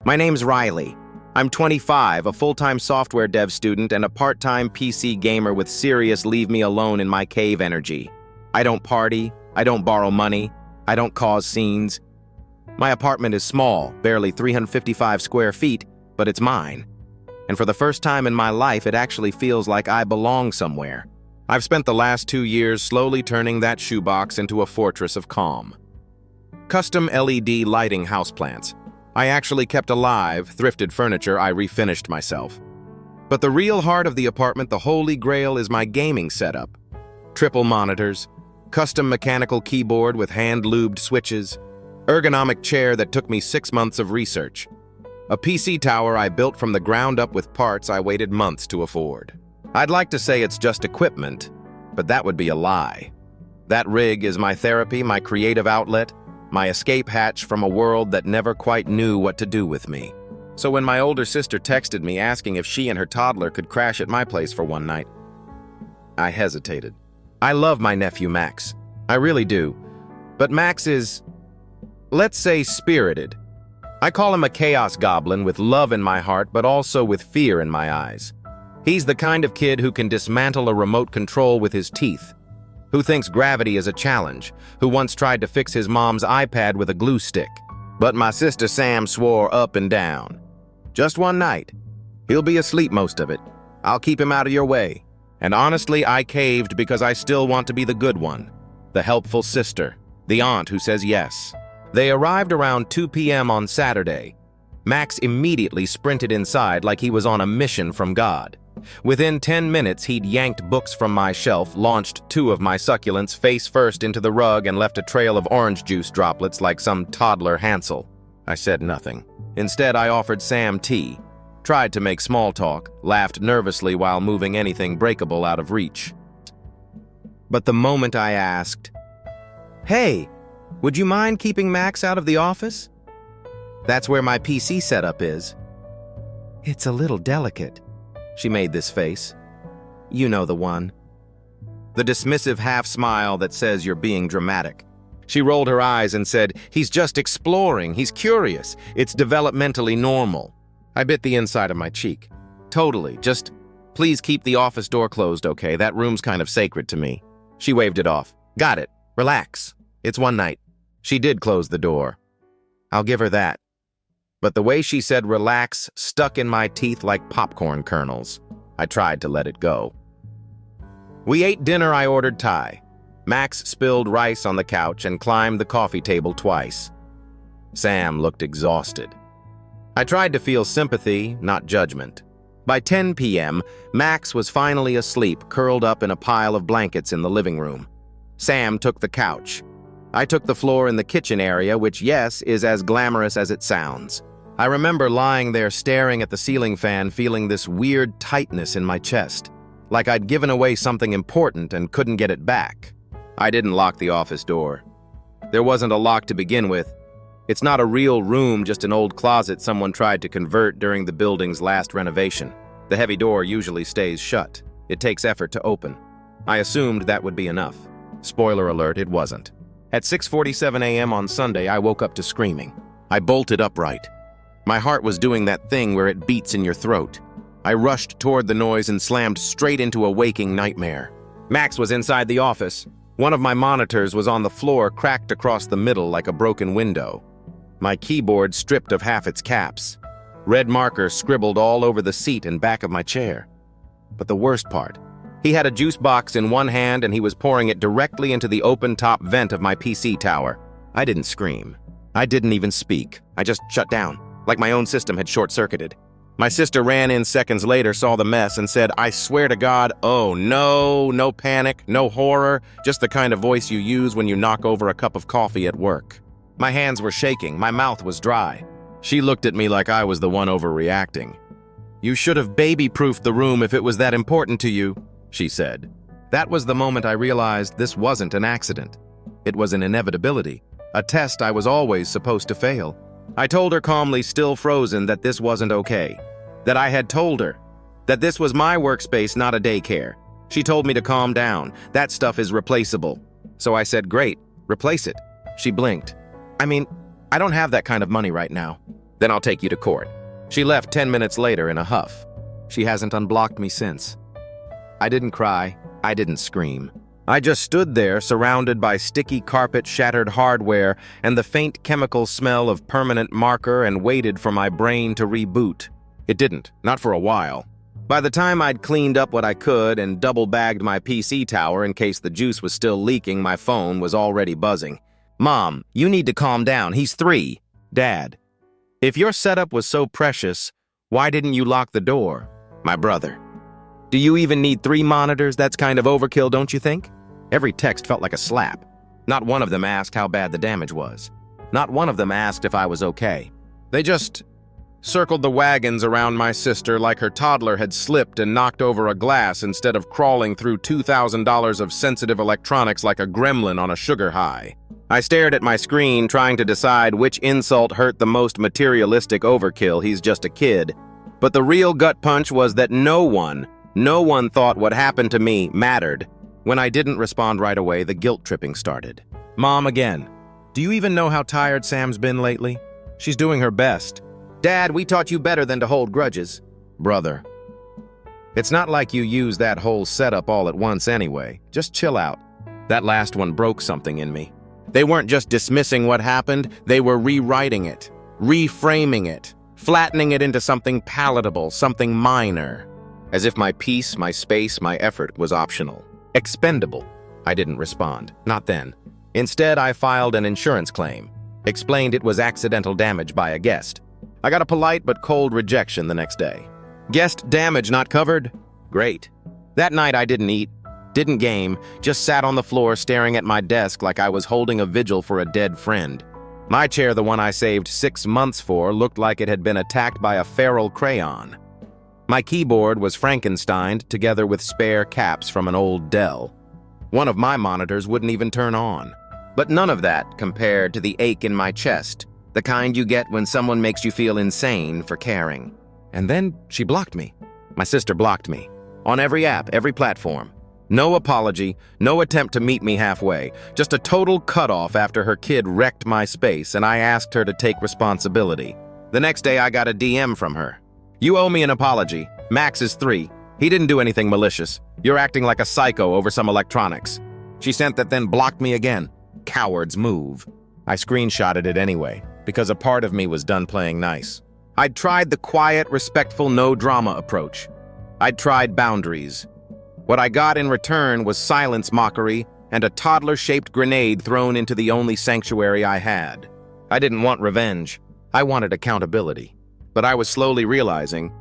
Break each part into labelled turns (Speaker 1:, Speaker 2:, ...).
Speaker 1: My name's Riley. I'm 25, a full-time software dev student and a part-time PC gamer with serious leave-me-alone in my cave energy. I don't party, I don't borrow money, I don't cause scenes. My apartment is small, barely 355 square feet, but it's mine. And for the first time in my life, it actually feels like I belong somewhere. I've spent the last 2 years slowly turning that shoebox into a fortress of calm. Custom LED lighting houseplants. I actually kept alive, thrifted furniture, I refinished myself. But the real heart of the apartment, the holy grail, is my gaming setup. Triple monitors, custom mechanical keyboard with hand-lubed switches, ergonomic chair that took me 6 months of research, a PC tower I built from the ground up with parts I waited months to afford. I'd like to say it's just equipment, but that would be a lie. That rig is my therapy, my creative outlet, my escape hatch from a world that never quite knew what to do with me. So when my older sister texted me asking if she and her toddler could crash at my place for one night, I hesitated. I love my nephew Max. I really do. But Max is, let's say, spirited. I call him a chaos goblin with love in my heart, but also with fear in my eyes. He's the kind of kid who can dismantle a remote control with his teeth, who thinks gravity is a challenge, who once tried to fix his mom's iPad with a glue stick. But my sister Sam swore up and down. Just one night. He'll be asleep most of it. I'll keep him out of your way. And honestly, I caved because I still want to be the good one, the helpful sister, the aunt who says yes. They arrived around 2 p.m. on Saturday. Max immediately sprinted inside like he was on a mission from God. Within 10 minutes, he'd yanked books from my shelf, launched 2 of my succulents face first into the rug, and left a trail of orange juice droplets like some toddler Hansel. I said nothing. Instead, I offered Sam tea, tried to make small talk, laughed nervously while moving anything breakable out of reach. But the moment I asked, "Hey, would you mind keeping Max out of the office? That's where my PC setup is." "It's a little delicate." She made this face. You know the one. The dismissive half-smile that says you're being dramatic. She rolled her eyes and said, "He's just exploring, he's curious, it's developmentally normal." I bit the inside of my cheek. Totally, just please keep the office door closed, okay? That room's kind of sacred to me. She waved it off. Got it, relax. It's one night. She did close the door. I'll give her that. But the way she said relax stuck in my teeth like popcorn kernels. I tried to let it go. We ate dinner. I ordered Thai. Max spilled rice on the couch and climbed the coffee table twice. Sam looked exhausted. I tried to feel sympathy, not judgment. By 10 p.m., Max was finally asleep, curled up in a pile of blankets in the living room. Sam took the couch. I took the floor in the kitchen area, which, yes, is as glamorous as it sounds. I remember lying there staring at the ceiling fan, feeling this weird tightness in my chest, like I'd given away something important and couldn't get it back. I didn't lock the office door. There wasn't a lock to begin with. It's not a real room, just an old closet someone tried to convert during the building's last renovation. The heavy door usually stays shut. It takes effort to open. I assumed that would be enough. Spoiler alert, it wasn't. At 6:47 a.m. on Sunday, I woke up to screaming. I bolted upright. My heart was doing that thing where it beats in your throat. I rushed toward the noise and slammed straight into a waking nightmare. Max was inside the office. One of my monitors was on the floor, cracked across the middle like a broken window. My keyboard stripped of half its caps. Red marker scribbled all over the seat and back of my chair. But the worst part, he had a juice box in one hand and he was pouring it directly into the open top vent of my PC tower. I didn't scream. I didn't even speak. I just shut down, like my own system had short-circuited. My sister ran in seconds later, saw the mess, and said, "I swear to God, oh no, no panic, no horror, just the kind of voice you use when you knock over a cup of coffee at work." My hands were shaking, my mouth was dry. She looked at me like I was the one overreacting. "You should have baby-proofed the room if it was that important to you," she said. That was the moment I realized this wasn't an accident. It was an inevitability, a test I was always supposed to fail. I told her calmly, still frozen, that this wasn't okay. That I had told her. That this was my workspace, not a daycare. She told me to calm down. That stuff is replaceable. So I said, "Great, replace it." She blinked. "I mean, I don't have that kind of money right now." Then I'll take you to court." She left 10 minutes later in a huff. She hasn't unblocked me since. I didn't cry. I didn't scream. I just stood there, surrounded by sticky carpet, shattered hardware, and the faint chemical smell of permanent marker, and waited for my brain to reboot. It didn't, not for a while. By the time I'd cleaned up what I could and double-bagged my PC tower in case the juice was still leaking, my phone was already buzzing. "Mom, you need to calm down. He's 3. Dad, if your setup was so precious, why didn't you lock the door?" My brother, "Do you even need 3 monitors? That's kind of overkill, don't you think?" Every text felt like a slap. Not one of them asked how bad the damage was. Not one of them asked if I was okay. They just circled the wagons around my sister like her toddler had slipped and knocked over a glass instead of crawling through $2,000 of sensitive electronics like a gremlin on a sugar high. I stared at my screen, trying to decide which insult hurt the most materialistic overkill. He's just a kid. But the real gut punch was that no one thought what happened to me mattered. When I didn't respond right away, the guilt tripping started. "Mom again. Do you even know how tired Sam's been lately? She's doing her best. Dad, we taught you better than to hold grudges." Brother, it's not like you used that whole setup all at once anyway. Just chill out. That last one broke something in me. They weren't just dismissing what happened, they were rewriting it, reframing it, flattening it into something palatable, something minor. As if my peace, my space, my effort was optional. Expendable. I didn't respond. Not then. Instead, I filed an insurance claim. Explained it was accidental damage by a guest. I got a polite but cold rejection the next day. Guest damage not covered? Great. That night I didn't eat, didn't game, just sat on the floor staring at my desk like I was holding a vigil for a dead friend. My chair, the one I saved 6 months for, looked like it had been attacked by a feral crayon. My keyboard was Frankensteined together with spare caps from an old Dell. One of my monitors wouldn't even turn on. But none of that compared to the ache in my chest, the kind you get when someone makes you feel insane for caring. And then she blocked me. My sister blocked me. On every app, every platform. No apology, no attempt to meet me halfway. Just a total cutoff after her kid wrecked my space and I asked her to take responsibility. The next day I got a DM from her. "You owe me an apology. Max is 3. He didn't do anything malicious. You're acting like a psycho over some electronics." She sent that, then blocked me again. Cowards move. I screenshotted it anyway, because a part of me was done playing nice. I'd tried the quiet, respectful, no-drama approach. I'd tried boundaries. What I got in return was silence mockery and a toddler-shaped grenade thrown into the only sanctuary I had. I didn't want revenge. I wanted accountability. But I was slowly realizing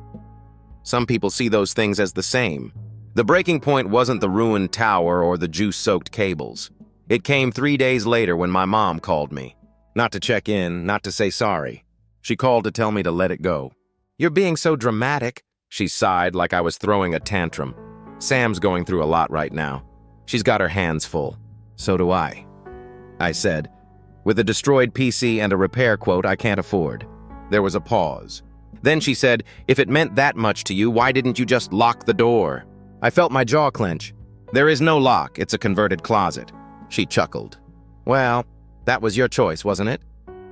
Speaker 1: some people see those things as the same. The breaking point wasn't the ruined tower or the juice-soaked cables. It came 3 days later when my mom called me. Not to check in, not to say sorry. She called to tell me to let it go. "You're being so dramatic," she sighed like I was throwing a tantrum. "Sam's going through a lot right now. She's got her hands full. So do I said. "With a destroyed PC and a repair quote I can't afford." There was a pause. Then she said, "If it meant that much to you, why didn't you just lock the door?" I felt my jaw clench. "There is no lock, it's a converted closet." She chuckled. "Well, that was your choice, wasn't it?"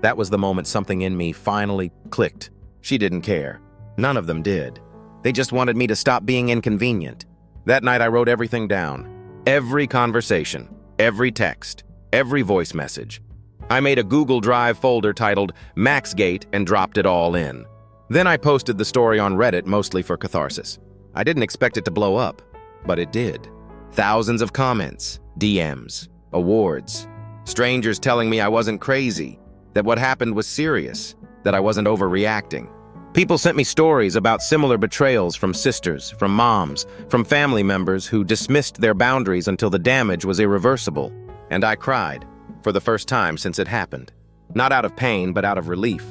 Speaker 1: That was the moment something in me finally clicked. She didn't care. None of them did. They just wanted me to stop being inconvenient. That night I wrote everything down. Every conversation, every text, every voice message. I made a Google Drive folder titled Maxgate and dropped it all in. Then I posted the story on Reddit, mostly for catharsis. I didn't expect it to blow up, but it did. Thousands of comments, DMs, awards, strangers telling me I wasn't crazy, that what happened was serious, that I wasn't overreacting. People sent me stories about similar betrayals from sisters, from moms, from family members who dismissed their boundaries until the damage was irreversible. And I cried, for the first time since it happened. Not out of pain, but out of relief.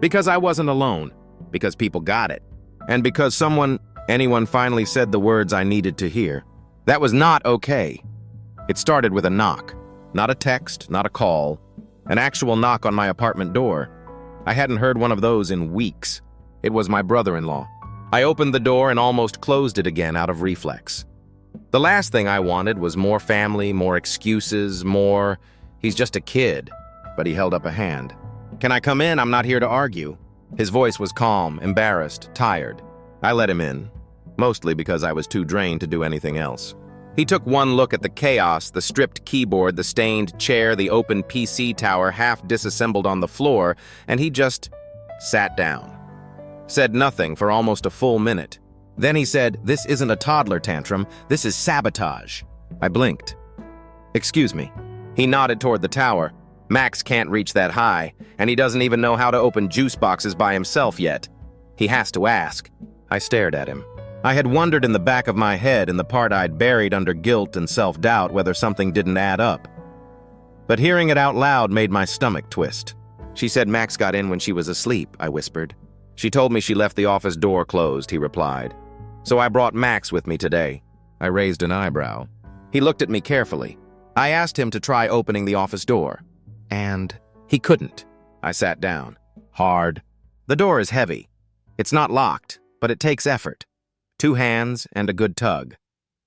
Speaker 1: Because I wasn't alone. Because people got it. And because anyone finally said the words I needed to hear. That was not okay. It started with a knock. Not a text, not a call. An actual knock on my apartment door. I hadn't heard one of those in weeks. It was my brother-in-law. I opened the door and almost closed it again out of reflex. The last thing I wanted was more family, more excuses, he's just a kid. But he held up a hand. "Can I come in? I'm not here to argue." His voice was calm, embarrassed, tired. I let him in, mostly because I was too drained to do anything else. He took one look at the chaos, the stripped keyboard, the stained chair, the open PC tower half disassembled on the floor, and he just sat down. Said nothing for almost a full minute. Then he said, "This isn't a toddler tantrum, this is sabotage." I blinked. "Excuse me." He nodded toward the tower. Max can't reach that high, and he doesn't even know how to open juice boxes by himself yet. He has to ask. I stared at him. I had wondered in the back of my head, in the part I'd buried under guilt and self-doubt, whether something didn't add up. But hearing it out loud made my stomach twist. "She said Max got in when she was asleep," I whispered. "She told me she left the office door closed," he replied. "So I brought Max with me today." I raised an eyebrow. He looked at me carefully. I asked him to try opening the office door. And he couldn't. I sat down. Hard. The door is heavy. It's not locked, but it takes effort. 2 hands and a good tug.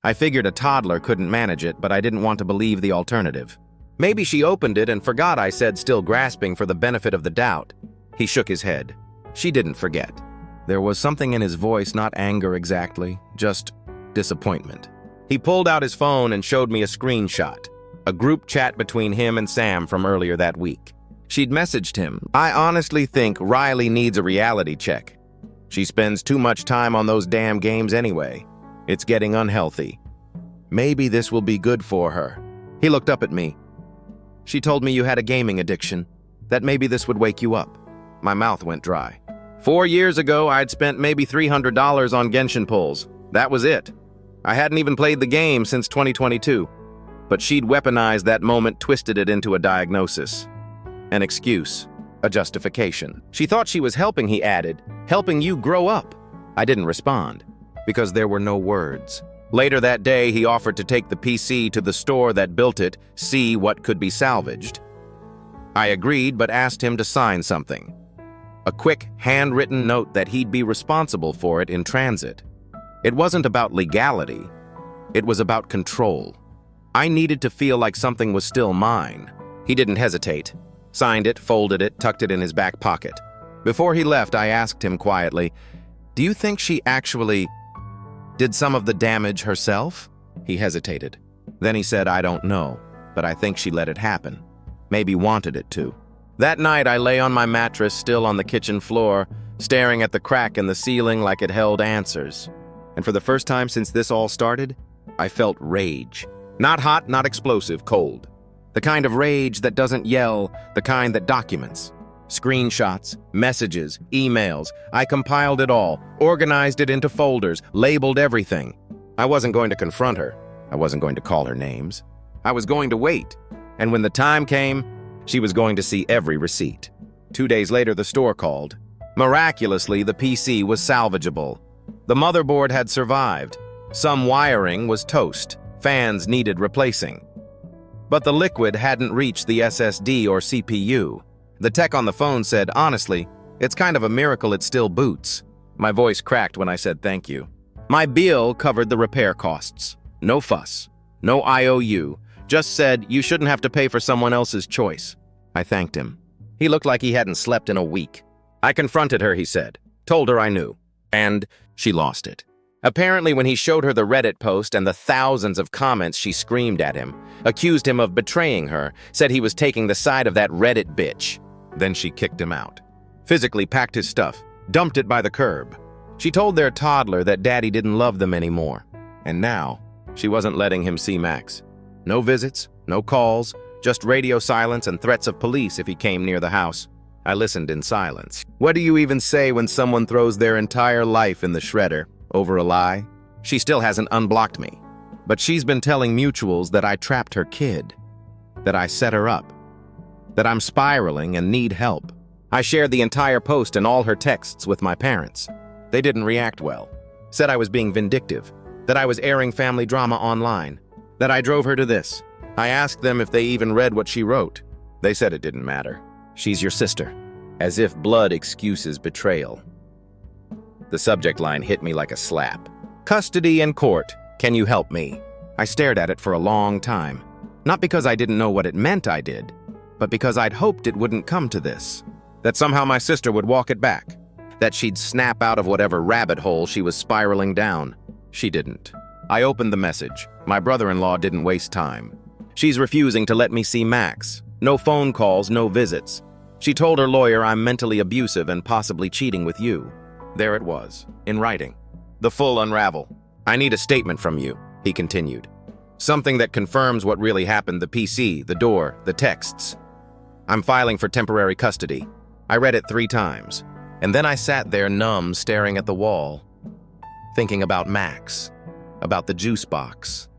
Speaker 1: I figured a toddler couldn't manage it, but I didn't want to believe the alternative. "Maybe she opened it and forgot," I said, still grasping for the benefit of the doubt. He shook his head. "She didn't forget." There was something in his voice, not anger exactly, just disappointment. He pulled out his phone and showed me a screenshot. A group chat between him and Sam from earlier that week. She'd messaged him, "I honestly think Riley needs a reality check. She spends too much time on those damn games anyway. It's getting unhealthy. Maybe this will be good for her." He looked up at me. "She told me you had a gaming addiction, that maybe this would wake you up." My mouth went dry. 4 years ago, I'd spent maybe $300 on Genshin pulls. That was it. I hadn't even played the game since 2022. But she'd weaponized that moment, twisted it into a diagnosis. An excuse. A justification. "She thought she was helping," he added. "Helping you grow up." I didn't respond, because there were no words. Later that day, he offered to take the PC to the store that built it, see what could be salvaged. I agreed, but asked him to sign something. A quick, handwritten note that he'd be responsible for it in transit. It wasn't about legality. It was about control. I needed to feel like something was still mine. He didn't hesitate. Signed it, folded it, tucked it in his back pocket. Before he left, I asked him quietly, "Do you think she actually did some of the damage herself?" He hesitated. Then he said, "I don't know, but I think she let it happen. Maybe wanted it to." That night, I lay on my mattress, still on the kitchen floor, staring at the crack in the ceiling like it held answers. And for the first time since this all started, I felt rage. Not hot, not explosive, cold. The kind of rage that doesn't yell, the kind that documents. Screenshots, messages, emails. I compiled it all, organized it into folders, labeled everything. I wasn't going to confront her. I wasn't going to call her names. I was going to wait. And when the time came, she was going to see every receipt. 2 days later, the store called. Miraculously, the PC was salvageable. The motherboard had survived. Some wiring was toast. Fans needed replacing. But the liquid hadn't reached the SSD or CPU. The tech on the phone said, "Honestly, it's kind of a miracle it still boots." My voice cracked when I said thank you. My bill covered the repair costs. No fuss. No IOU. Just said, "You shouldn't have to pay for someone else's choice." I thanked him. He looked like he hadn't slept in a week. I confronted her, he said. Told her I knew. And she lost it. Apparently, when he showed her the Reddit post and the thousands of comments, she screamed at him, accused him of betraying her, said he was taking the side of that Reddit bitch. Then she kicked him out. Physically packed his stuff, dumped it by the curb. She told their toddler that daddy didn't love them anymore. And now, she wasn't letting him see Max. No visits, no calls, just radio silence and threats of police if he came near the house. I listened in silence. What do you even say when someone throws their entire life in the shredder? Over a lie? She still hasn't unblocked me. But she's been telling mutuals that I trapped her kid, that I set her up, that I'm spiraling and need help. I shared the entire post and all her texts with my parents. They didn't react well. Said I was being vindictive, that I was airing family drama online, that I drove her to this. I asked them if they even read what she wrote. They said it didn't matter. She's your sister. As if blood excuses betrayal. The subject line hit me like a slap. Custody and court. Can you help me? I stared at it for a long time. Not because I didn't know what it meant I did, but because I'd hoped it wouldn't come to this. That somehow my sister would walk it back. That she'd snap out of whatever rabbit hole she was spiraling down. She didn't. I opened the message. My brother-in-law didn't waste time. She's refusing to let me see Max. No phone calls, no visits. She told her lawyer I'm mentally abusive and possibly cheating with you. There it was, in writing. The full unravel. I need a statement from you, he continued. Something that confirms what really happened, the PC, the door, the texts. I'm filing for temporary custody. I read it 3 times, and then I sat there numb, staring at the wall, thinking about Max, about the juice box,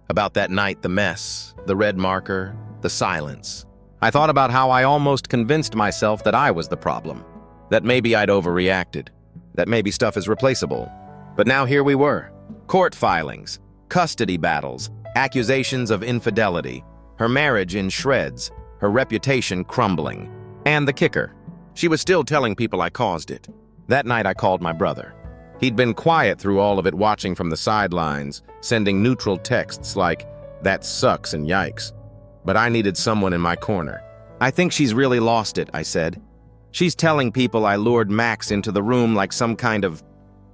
Speaker 1: about that night, the mess, the red marker, the silence. I thought about how I almost convinced myself that I was the problem, that maybe I'd overreacted, that maybe stuff is replaceable. But now here we were. Court filings, custody battles, accusations of infidelity, her marriage in shreds, her reputation crumbling. And the kicker, she was still telling people I caused it. That night I called my brother. He'd been quiet through all of it, watching from the sidelines, sending neutral texts like, "That sucks" and "Yikes." But I needed someone in my corner. "I think she's really lost it," I said. "She's telling people I lured Max into the room like some kind of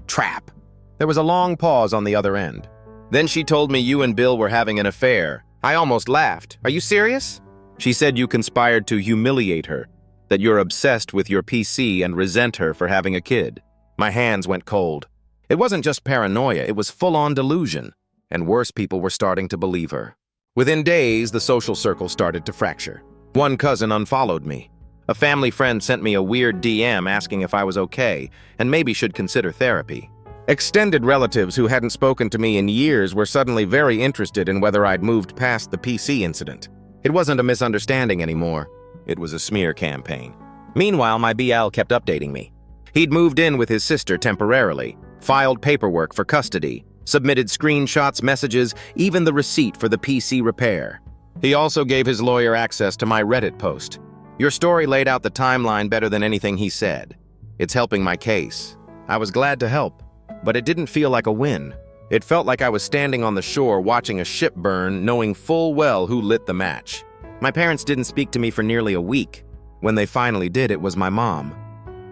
Speaker 1: trap." There was a long pause on the other end. "Then she told me you and Bill were having an affair." I almost laughed. "Are you serious?" "She said you conspired to humiliate her, that you're obsessed with your PC and resent her for having a kid." My hands went cold. It wasn't just paranoia, it was full-on delusion, and worse people were starting to believe her. Within days, the social circle started to fracture. One cousin unfollowed me. A family friend sent me a weird DM asking if I was okay and maybe should consider therapy. Extended relatives who hadn't spoken to me in years were suddenly very interested in whether I'd moved past the PC incident. It wasn't a misunderstanding anymore. It was a smear campaign. Meanwhile, my BL kept updating me. He'd moved in with his sister temporarily, filed paperwork for custody, submitted screenshots, messages, even the receipt for the PC repair. He also gave his lawyer access to my Reddit post. Your story laid out the timeline better than anything he said. It's helping my case. I was glad to help, but it didn't feel like a win. It felt like I was standing on the shore watching a ship burn, knowing full well who lit the match. My parents didn't speak to me for nearly a week. When they finally did, it was my mom.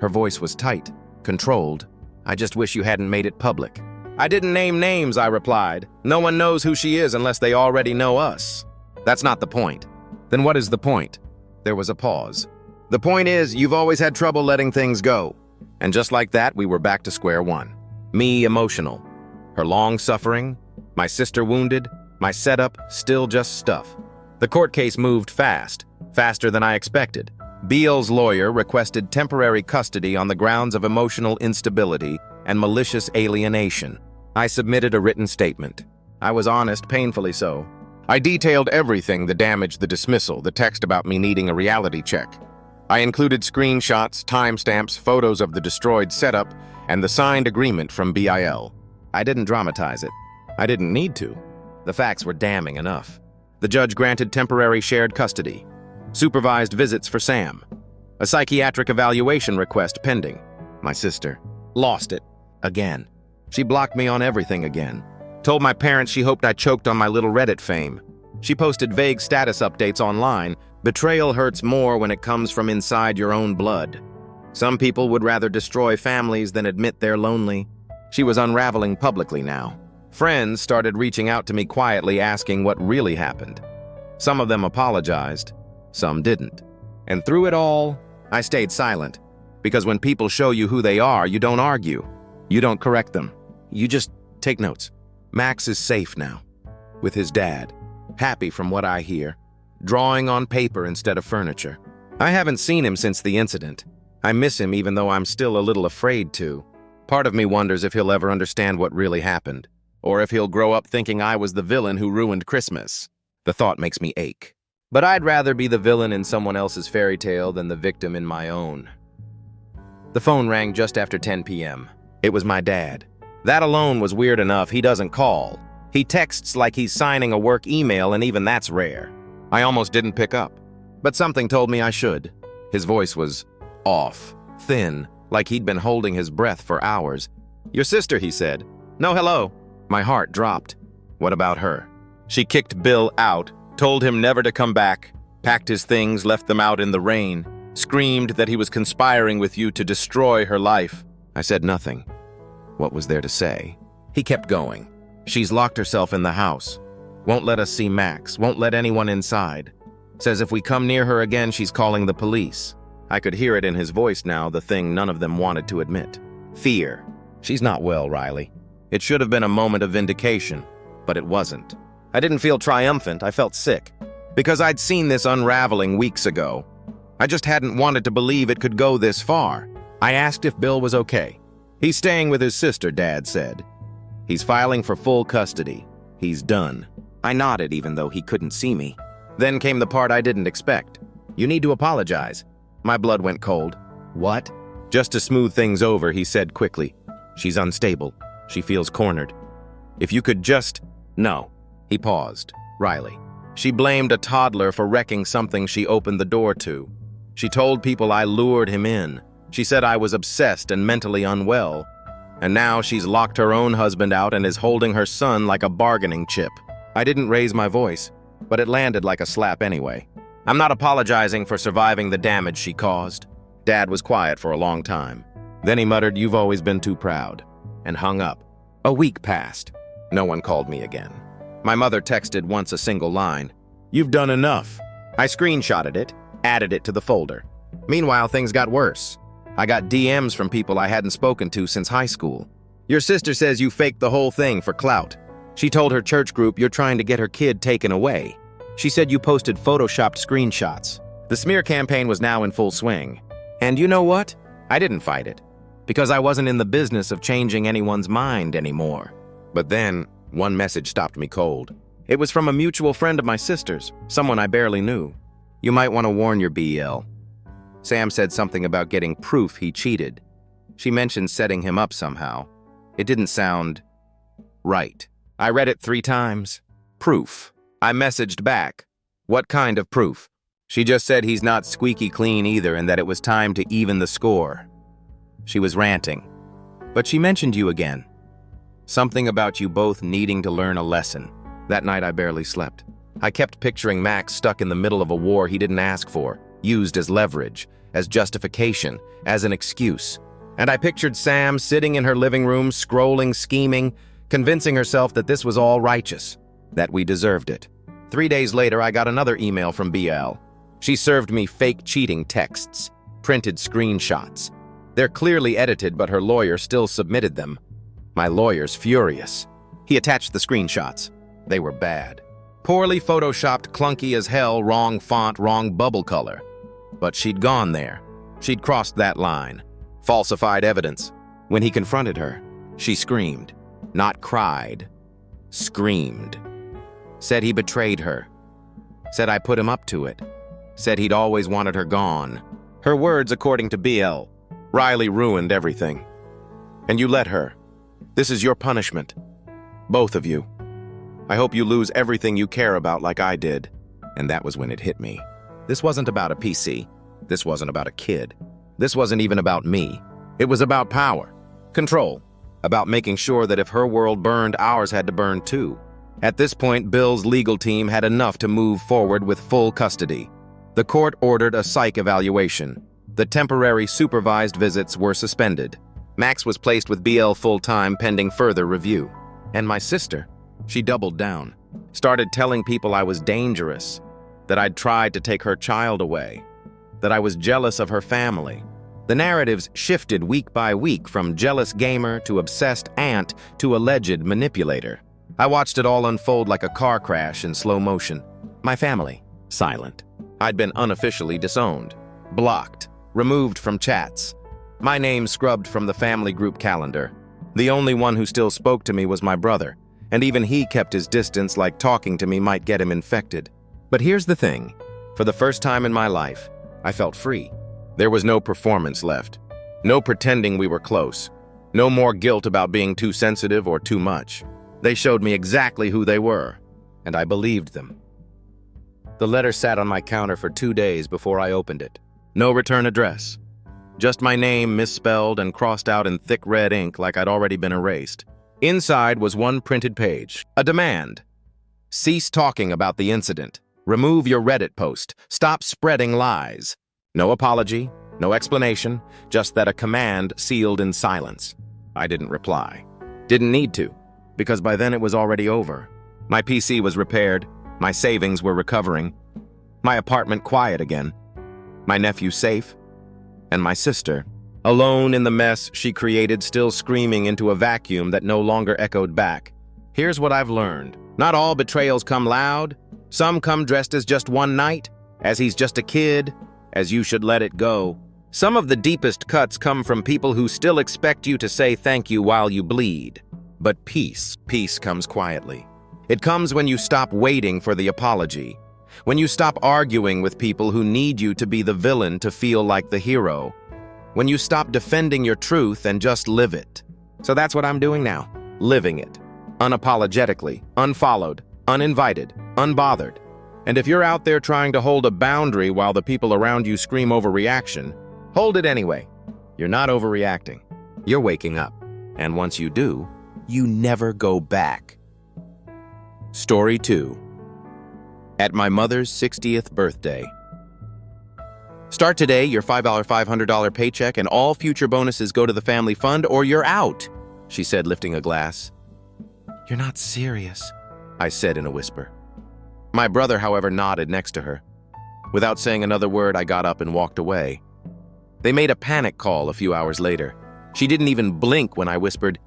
Speaker 1: Her voice was tight, controlled. "I just wish you hadn't made it public." "I didn't name names," I replied. "No one knows who she is unless they already know us." "That's not the point." "Then what is the point?" There was a pause. "The point is, you've always had trouble letting things go." And just like that, we were back to square one. Me emotional. Her long suffering. My sister wounded. My setup still just stuff. The court case moved fast, faster than I expected. Beal's lawyer requested temporary custody on the grounds of emotional instability and malicious alienation. I submitted a written statement. I was honest, painfully so. I detailed everything: the damage, the dismissal, the text about me needing a reality check. I included screenshots, timestamps, photos of the destroyed setup, and the signed agreement from BIL. I didn't dramatize it. I didn't need to. The facts were damning enough. The judge granted temporary shared custody. Supervised visits for Sam. A psychiatric evaluation request pending. My sister lost it again. She blocked me on everything again. Told my parents she hoped I choked on my little Reddit fame. She posted vague status updates online. Betrayal hurts more when it comes from inside your own blood. Some people would rather destroy families than admit they're lonely. She was unraveling publicly now. Friends started reaching out to me quietly, asking what really happened. Some of them apologized. Some didn't. And through it all, I stayed silent. Because when people show you who they are, you don't argue. You don't correct them. You just take notes. Max is safe now. With his dad. Happy from what I hear. Drawing on paper instead of furniture. I haven't seen him since the incident. I miss him even though I'm still a little afraid to. Part of me wonders if he'll ever understand what really happened. Or if he'll grow up thinking I was the villain who ruined Christmas. The thought makes me ache. But I'd rather be the villain in someone else's fairy tale than the victim in my own. The phone rang just after 10 p.m. It was my dad. That alone was weird enough. He doesn't call. He texts like he's signing a work email, and even that's rare. I almost didn't pick up. But something told me I should. His voice was off, thin, like he'd been holding his breath for hours. "Your sister," he said. "No, hello." My heart dropped. What about her? She kicked Bill out, told him never to come back, packed his things, left them out in the rain. Screamed that he was conspiring with you to destroy her life. I said nothing. What was there to say? He kept going. She's locked herself in the house. Won't let us see Max, won't let anyone inside. Says if we come near her again, she's calling the police. I could hear it in his voice now, the thing none of them wanted to admit. Fear. She's not well, Riley. It should have been a moment of vindication, but it wasn't. I didn't feel triumphant, I felt sick. Because I'd seen this unraveling weeks ago. I just hadn't wanted to believe it could go this far. I asked if Bill was okay. He's staying with his sister, Dad said. He's filing for full custody. He's done. I nodded even though he couldn't see me. Then came the part I didn't expect. You need to apologize. My blood went cold. What? Just to smooth things over, he said quickly. She's unstable. She feels cornered. If you could just... No. He paused. Riley. She blamed a toddler for wrecking something she opened the door to. She told people I lured him in. She said I was obsessed and mentally unwell. And now she's locked her own husband out and is holding her son like a bargaining chip. I didn't raise my voice, but it landed like a slap anyway. I'm not apologizing for surviving the damage she caused. Dad was quiet for a long time. Then he muttered, "You've always been too proud," and hung up. A week passed. No one called me again. My mother texted once a single line. "You've done enough." I screenshotted it, added it to the folder. Meanwhile, things got worse. I got DMs from people I hadn't spoken to since high school. "Your sister says you faked the whole thing for clout. She told her church group you're trying to get her kid taken away. She said you posted photoshopped screenshots." The smear campaign was now in full swing. And you know what? I didn't fight it, because I wasn't in the business of changing anyone's mind anymore. But then, one message stopped me cold. It was from a mutual friend of my sister's, someone I barely knew. "You might want to warn your BL. Sam said something about getting proof he cheated. She mentioned setting him up somehow. It didn't sound right. I read it 3 times. Proof. I messaged back. What kind of proof? She just said he's not squeaky clean either and that it was time to even the score. She was ranting. But she mentioned you again. Something about you both needing to learn a lesson. That night I barely slept. I kept picturing Max stuck in the middle of a war he didn't ask for, used as leverage, as justification, as an excuse. And I pictured Sam sitting in her living room, scrolling, scheming, convincing herself that this was all righteous, that we deserved it. 3 days later, I got another email from BL. She served me fake cheating texts, printed screenshots. They're clearly edited, but her lawyer still submitted them. My lawyer's furious. He attached the screenshots. They were bad. Poorly photoshopped, clunky as hell, wrong font, wrong bubble color. But she'd gone there. She'd crossed that line. Falsified evidence. When he confronted her, she screamed. Not cried. Screamed. Said he betrayed her. Said I put him up to it. Said he'd always wanted her gone. Her words, according to BL. Riley ruined everything. And you let her. This is your punishment. Both of you. I hope you lose everything you care about like I did. And that was when it hit me. This wasn't about a PC. This wasn't about a kid. This wasn't even about me. It was about power. Control. About making sure that if her world burned, ours had to burn too. At this point, Bill's legal team had enough to move forward with full custody. The court ordered a psych evaluation. The temporary supervised visits were suspended. Max was placed with BL full-time pending further review. And my sister, she doubled down. Started telling people I was dangerous, that I'd tried to take her child away, that I was jealous of her family. The narratives shifted week by week from jealous gamer to obsessed aunt to alleged manipulator. I watched it all unfold like a car crash in slow motion. My family, silent. I'd been unofficially disowned, blocked, removed from chats. My name scrubbed from the family group calendar. The only one who still spoke to me was my brother, and even he kept his distance like talking to me might get him infected. But here's the thing. For the first time in my life, I felt free. There was no performance left. No pretending we were close. No more guilt about being too sensitive or too much. They showed me exactly who they were, and I believed them. The letter sat on my counter for 2 days before I opened it. No return address. Just my name misspelled and crossed out in thick red ink like I'd already been erased. Inside was one printed page. A demand. Cease talking about the incident. Remove your Reddit post. Stop spreading lies. No apology, no explanation, just that a command sealed in silence. I didn't reply. Didn't need to, because by then it was already over. My PC was repaired, my savings were recovering, my apartment quiet again, my nephew safe, and my sister, alone in the mess she created, still screaming into a vacuum that no longer echoed back. Here's what I've learned. Not all betrayals come loud. Some come dressed as just one night, as he's just a kid, as you should let it go. Some of the deepest cuts come from people who still expect you to say thank you while you bleed. But peace comes quietly. It comes when you stop waiting for the apology, when you stop arguing with people who need you to be the villain to feel like the hero, when you stop defending your truth and just live it. So that's what I'm doing now, living it, unapologetically, unfollowed, uninvited, unbothered. And if you're out there trying to hold a boundary while the people around you scream overreaction, hold it anyway. You're not overreacting. You're waking up. And once you do, you never go back. Story 2. At my mother's 60th birthday. Start today your $500 paycheck and all future bonuses go to the family fund or you're out, she said, lifting a glass. You're not serious, I said in a whisper. My brother, however, nodded next to her. Without saying another word, I got up and walked away. They made a panic call a few hours later. She didn't even blink when I whispered,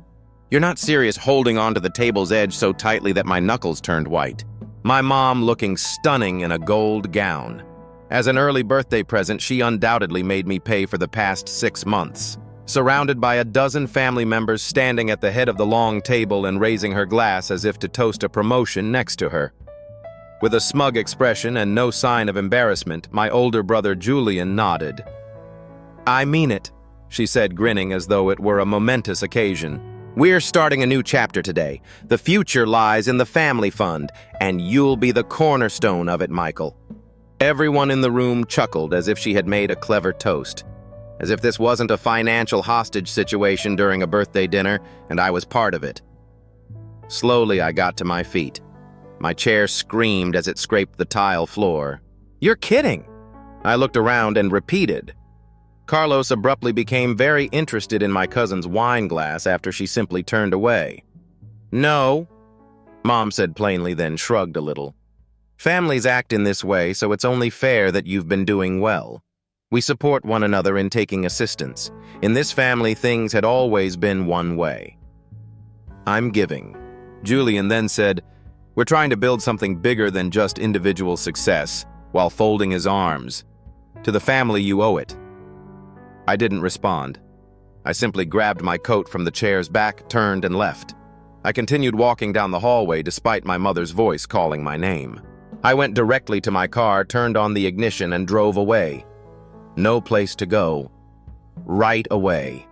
Speaker 1: You're not serious, holding onto the table's edge so tightly that my knuckles turned white. My mom looking stunning in a gold gown. As an early birthday present, she undoubtedly made me pay for the past 6 months. Surrounded by a dozen family members standing at the head of the long table and raising her glass as if to toast a promotion next to her. With a smug expression and no sign of embarrassment, my older brother Julian nodded. I mean it, she said, grinning as though it were a momentous occasion. We're starting a new chapter today. The future lies in the family fund, and you'll be the cornerstone of it, Michael. Everyone in the room chuckled as if she had made a clever toast. As if this wasn't a financial hostage situation during a birthday dinner, and I was part of it. Slowly, I got to my feet. My chair screamed as it scraped the tile floor. You're kidding! I looked around and repeated. Carlos abruptly became very interested in my cousin's wine glass after she simply turned away. No, Mom said plainly, then shrugged a little. Families act in this way, so it's only fair that you've been doing well. We support one another in taking assistance. In this family, things had always been one way. I'm giving. Julian then said, We're trying to build something bigger than just individual success, while folding his arms. To the family, you owe it. I didn't respond. I simply grabbed my coat from the chair's back, turned, and left. I continued walking down the hallway despite my mother's voice calling my name. I went directly to my car, turned on the ignition, and drove away. No place to go. Right away.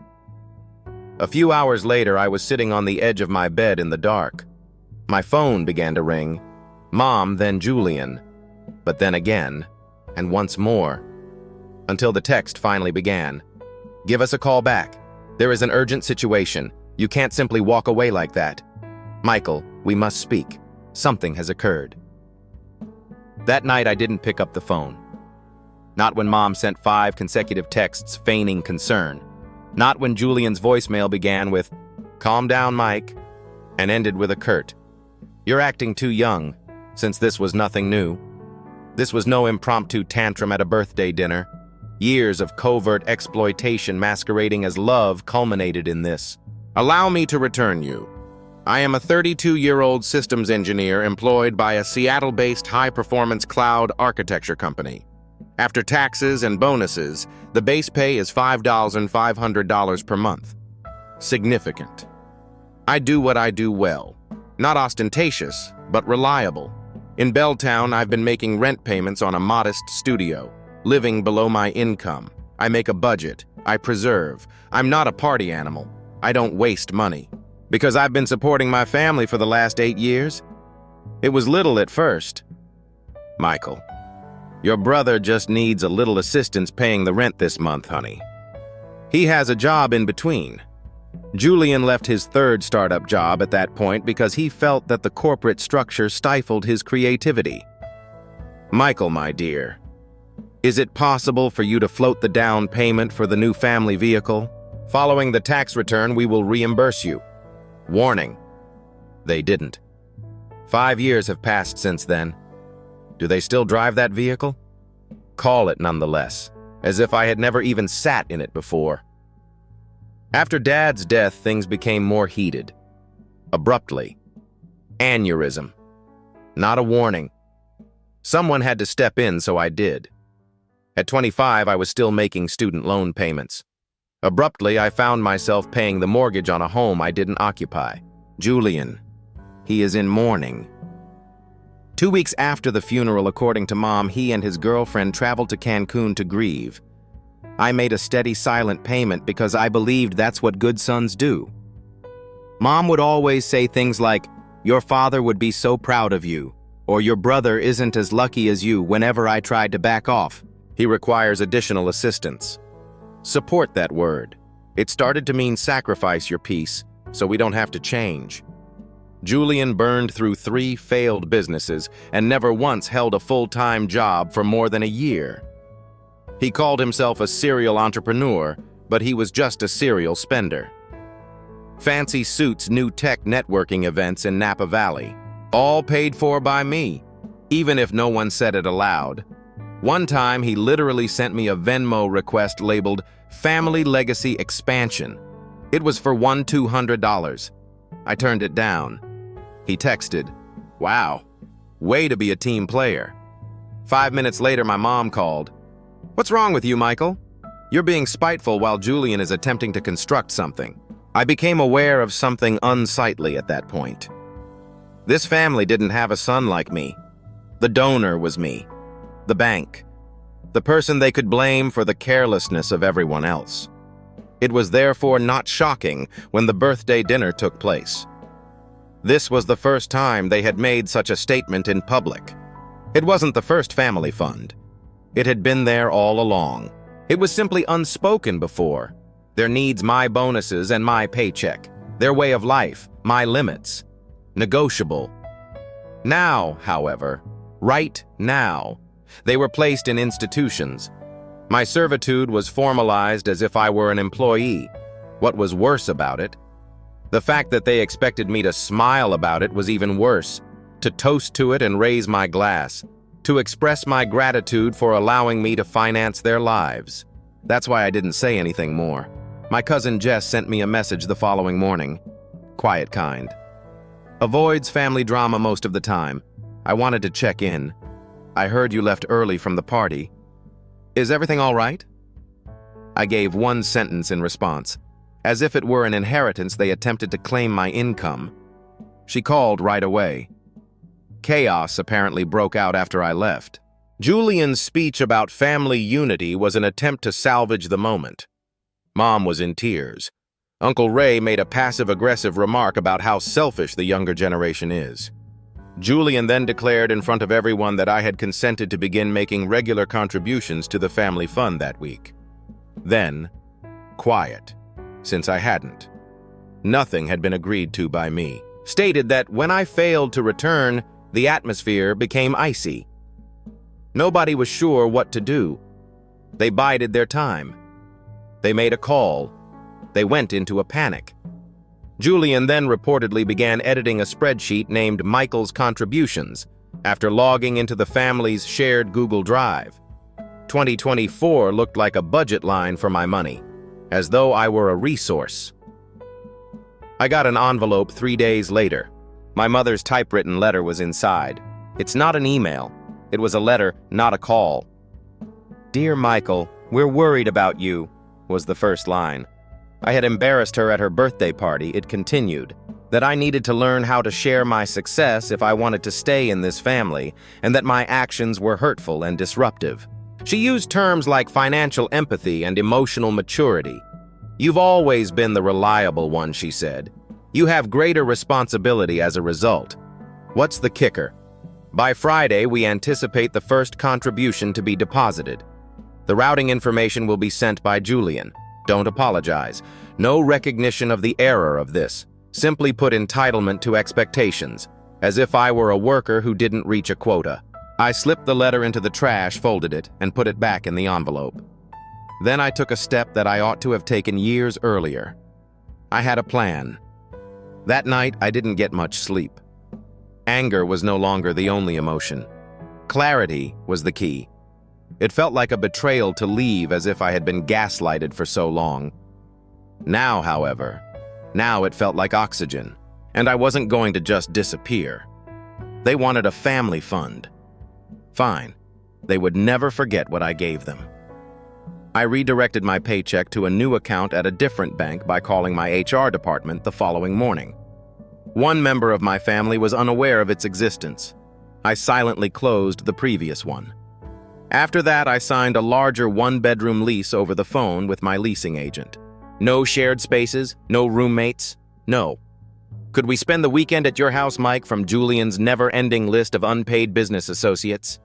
Speaker 1: A few hours later, I was sitting on the edge of my bed in the dark. My phone began to ring. Mom, then Julian. But then again, and once more. Until the text finally began. Give us a call back. There is an urgent situation. You can't simply walk away like that. Michael, we must speak. Something has occurred. That night, I didn't pick up the phone. Not when Mom sent 5 consecutive texts feigning concern. Not when Julian's voicemail began with, Calm down, Mike, and ended with a curt, You're acting too young, since this was nothing new. This was no impromptu tantrum at a birthday dinner. Years of covert exploitation masquerading as love culminated in this. Allow me to return you. I am a 32-year-old systems engineer employed by a Seattle-based high-performance cloud architecture company. After taxes and bonuses, the base pay is $5,500 per month. Significant. I do what I do well. Not ostentatious, but reliable. In Belltown, I've been making rent payments on a modest studio, living below my income. I make a budget. I preserve. I'm not a party animal. I don't waste money. Because I've been supporting my family for the last 8 years? It was little at first. Michael, your brother just needs a little assistance paying the rent this month, honey. He has a job in between. Julian left his 3rd startup job at that point because he felt that the corporate structure stifled his creativity. Michael, my dear, Is it possible for you to float the down payment for the new family vehicle? Following the tax return, we will reimburse you. Warning. They didn't. 5 years have passed since then. Do they still drive that vehicle? Call it nonetheless, as if I had never even sat in it before. After Dad's death, things became more heated. Abruptly. Aneurysm. Not a warning. Someone had to step in, so I did. At 25, I was still making student loan payments. Abruptly, I found myself paying the mortgage on a home I didn't occupy. Julian. He is in mourning. 2 weeks after the funeral, according to Mom, he and his girlfriend traveled to Cancun to grieve. I made a steady, silent payment because I believed that's what good sons do. Mom would always say things like, "Your father would be so proud of you," or "Your brother isn't as lucky as you," whenever I tried to back off. He requires additional assistance. Support that word. It started to mean sacrifice your peace, so we don't have to change. Julian burned through 3 failed businesses and never once held a full-time job for more than a year. He called himself a serial entrepreneur, but he was just a serial spender. Fancy suits, new tech networking events in Napa Valley. All paid for by me, even if no one said it aloud. One time, he literally sent me a Venmo request labeled Family Legacy Expansion. It was for $200. I turned it down. He texted, "Wow, way to be a team player." 5 minutes later, my mom called. "What's wrong with you, Michael? You're being spiteful while Julian is attempting to construct something." I became aware of something unsightly at that point. This family didn't have a son like me. The donor was me. The bank. The person they could blame for the carelessness of everyone else. It was therefore not shocking when the birthday dinner took place. This was the first time they had made such a statement in public. It wasn't the first family fund. It had been there all along. It was simply unspoken before. Their needs, my bonuses, and my paycheck. Their way of life, my limits. Negotiable. Now, however, right now, they were placed in institutions. My servitude was formalized as if I were an employee. What was worse about it? The fact that they expected me to smile about it was even worse. To toast to it and raise my glass. To express my gratitude for allowing me to finance their lives. That's why I didn't say anything more. My cousin Jess sent me a message the following morning. Quiet kind. Avoids family drama most of the time. I wanted to check in. I heard you left early from the party. Is everything all right? I gave one sentence in response. As if it were an inheritance, they attempted to claim my income. She called right away. Chaos apparently broke out after I left. Julian's speech about family unity was an attempt to salvage the moment. Mom was in tears. Uncle Ray made a passive-aggressive remark about how selfish the younger generation is. Julian then declared in front of everyone that I had consented to begin making regular contributions to the family fund that week. Then, quiet, since I hadn't. Nothing had been agreed to by me. Stated that when I failed to return, the atmosphere became icy. Nobody was sure what to do. They bided their time. They made a call. They went into a panic. Julian then reportedly began editing a spreadsheet named Michael's Contributions after logging into the family's shared Google Drive. 2024 looked like a budget line for my money, as though I were a resource. I got an envelope 3 days later. My mother's typewritten letter was inside. It's not an email. It was a letter, not a call. "Dear Michael, we're worried about you," was the first line. I had embarrassed her at her birthday party. It continued that I needed to learn how to share my success if I wanted to stay in this family, and that my actions were hurtful and disruptive. She used terms like financial empathy and emotional maturity. "You've always been the reliable one," she said. "You have greater responsibility as a result." What's the kicker? By Friday, we anticipate the first contribution to be deposited. The routing information will be sent by Julian. Don't apologize. No recognition of the error of this. Simply put entitlement to expectations, as if I were a worker who didn't reach a quota. I slipped the letter into the trash, folded it, and put it back in the envelope. Then I took a step that I ought to have taken years earlier. I had a plan. That night, I didn't get much sleep. Anger was no longer the only emotion. Clarity was the key. It felt like a betrayal to leave, as if I had been gaslighted for so long. Now, however, it felt like oxygen, and I wasn't going to just disappear. They wanted a family fund. Fine. They would never forget what I gave them. I redirected my paycheck to a new account at a different bank by calling my HR department the following morning. One member of my family was unaware of its existence. I silently closed the previous one. After that, I signed a larger one-bedroom lease over the phone with my leasing agent. No shared spaces, no roommates, no. Could we spend the weekend at your house, Mike, from Julian's never-ending list of unpaid business associates?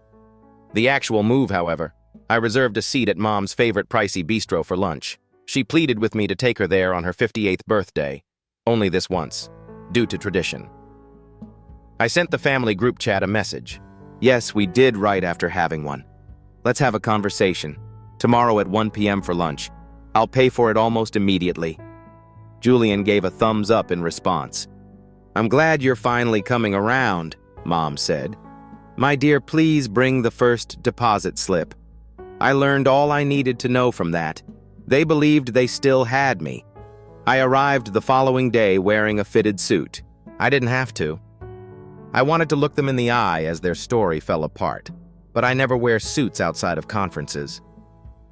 Speaker 1: The actual move, however, I reserved a seat at Mom's favorite pricey bistro for lunch. She pleaded with me to take her there on her 58th birthday, only this once, due to tradition. I sent the family group chat a message. Yes, we did right after having one. Let's have a conversation. Tomorrow at 1 p.m. for lunch. I'll pay for it almost immediately. Julian gave a thumbs up in response. I'm glad you're finally coming around, Mom said. My dear, please bring the first deposit slip. I learned all I needed to know from that. They believed they still had me. I arrived the following day wearing a fitted suit. I didn't have to. I wanted to look them in the eye as their story fell apart, but I never wear suits outside of conferences.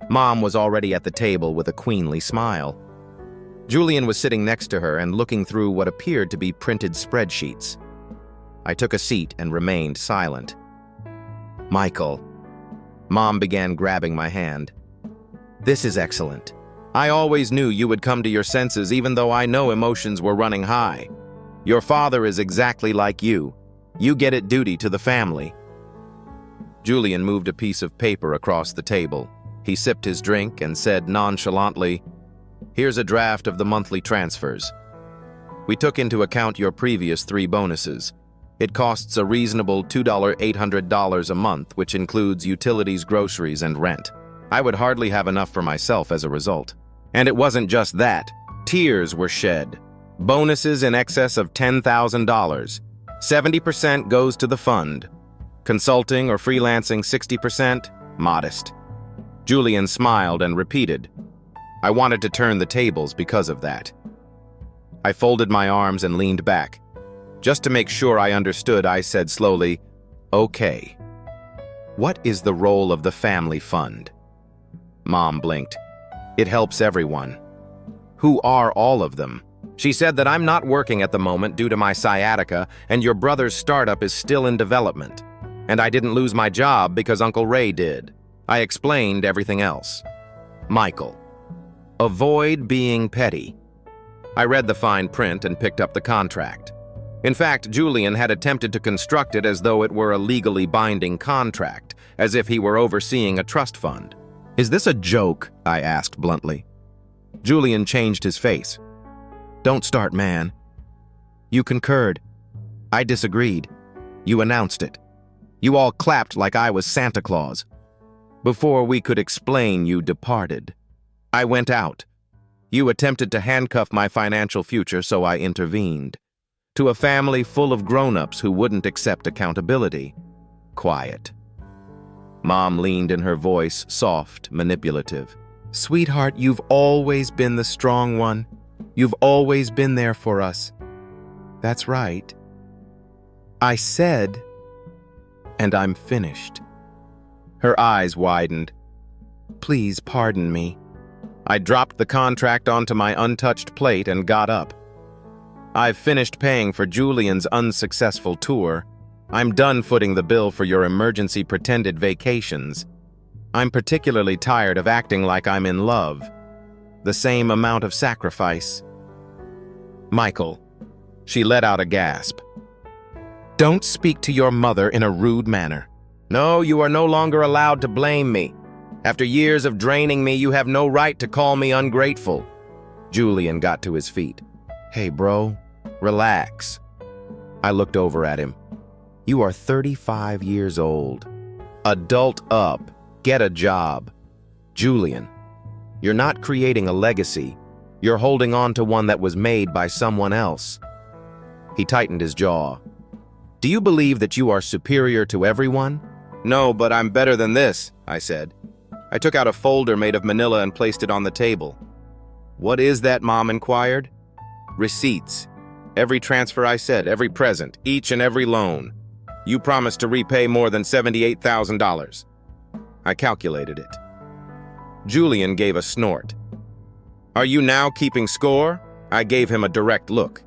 Speaker 1: Mom was already at the table with a queenly smile. Julian was sitting next to her and looking through what appeared to be printed spreadsheets. I took a seat and remained silent. Michael. Mom began grabbing my hand. This is excellent. I always knew you would come to your senses even though I know emotions were running high. Your father is exactly like you. You get it duty to the family. Julian moved a piece of paper across the table. He sipped his drink and said nonchalantly, Here's a draft of the monthly transfers. We took into account your previous 3 bonuses. It costs a reasonable $800 a month, which includes utilities, groceries, and rent. I would hardly have enough for myself as a result. And it wasn't just that. Tears were shed. Bonuses in excess of $10,000. 70% goes to the fund. Consulting or freelancing 60%? Modest. Julian smiled and repeated, I wanted to turn the tables because of that. I folded my arms and leaned back. Just to make sure I understood, I said slowly, Okay. What is the role of the family fund? Mom blinked. It helps everyone. Who are all of them? She said that I'm not working at the moment due to my sciatica, and your brother's startup is still in development. And I didn't lose my job because Uncle Ray did. I explained everything else. Michael. Avoid being petty. I read the fine print and picked up the contract. In fact, Julian had attempted to construct it as though it were a legally binding contract, as if he were overseeing a trust fund. Is this a joke? I asked bluntly. Julian changed his face. Don't start, man. You concurred. I disagreed. You announced it. You all clapped like I was Santa Claus. Before we could explain, you departed. I went out. You attempted to handcuff my financial future, so I intervened. To a family full of grown-ups who wouldn't accept accountability. Quiet. Mom leaned in her voice, soft, manipulative. Sweetheart, you've always been the strong one. You've always been there for us. That's right. I said, and I'm finished. Her eyes widened. Please pardon me. I dropped the contract onto my untouched plate and got up. I've finished paying for Julian's unsuccessful tour. I'm done footing the bill for your emergency pretended vacations. I'm particularly tired of acting like I'm in love. The same amount of sacrifice. Michael. She let out a gasp. Don't speak to your mother in a rude manner. No, you are no longer allowed to blame me. After years of draining me, you have no right to call me ungrateful. Julian got to his feet. Hey, bro, relax. I looked over at him. You are 35 years old. Adult up. Get a job. Julian, you're not creating a legacy. You're holding on to one that was made by someone else. He tightened his jaw. Do you believe that you are superior to everyone? No, but I'm better than this, I said. I took out a folder made of manila and placed it on the table. What is that, Mom inquired. Receipts. Every transfer I said, every present, each and every loan. You promised to repay more than $78,000. I calculated it. Julian gave a snort. Are you now keeping score? I gave him a direct look.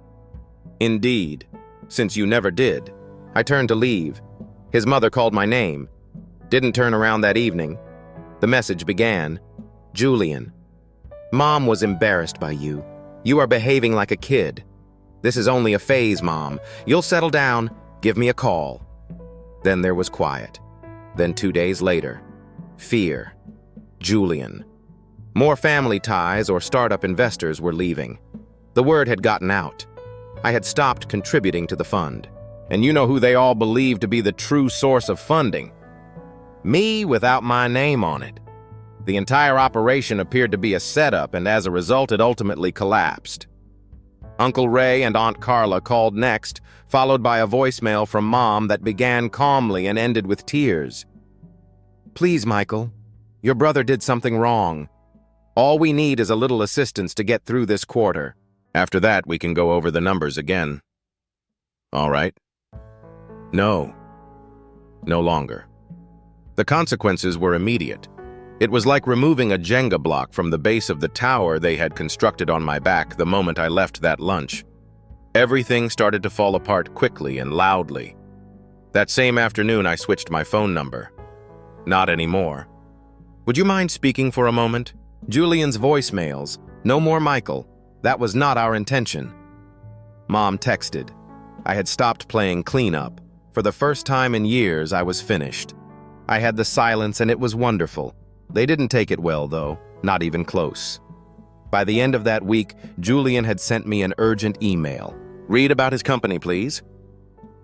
Speaker 1: Indeed, since you never did. I turned to leave. His mother called my name. Didn't turn around that evening. The message began, Julian, Mom was embarrassed by you. You are behaving like a kid. This is only a phase, Mom. You'll settle down. Give me a call. Then there was quiet. Then 2 days later, fear. Julian. More family ties or startup investors were leaving. The word had gotten out. I had stopped contributing to the fund. And you know who they all believed to be the true source of funding? Me without my name on it. The entire operation appeared to be a setup, and as a result, it ultimately collapsed. Uncle Ray and Aunt Carla called next, followed by a voicemail from Mom that began calmly and ended with tears. Please, Michael, your brother did something wrong. All we need is a little assistance to get through this quarter. After that, we can go over the numbers again. All right. No. No longer. The consequences were immediate. It was like removing a Jenga block from the base of the tower they had constructed on my back the moment I left that lunch. Everything started to fall apart quickly and loudly. That same afternoon, I switched my phone number. Not anymore. Would you mind speaking for a moment? Julian's voicemails. No more Michael. That was not our intention. Mom texted. I had stopped playing cleanup. For the first time in years, I was finished. I had the silence and it was wonderful. They didn't take it well, though, not even close. By the end of that week, Julian had sent me an urgent email. Read about his company, please.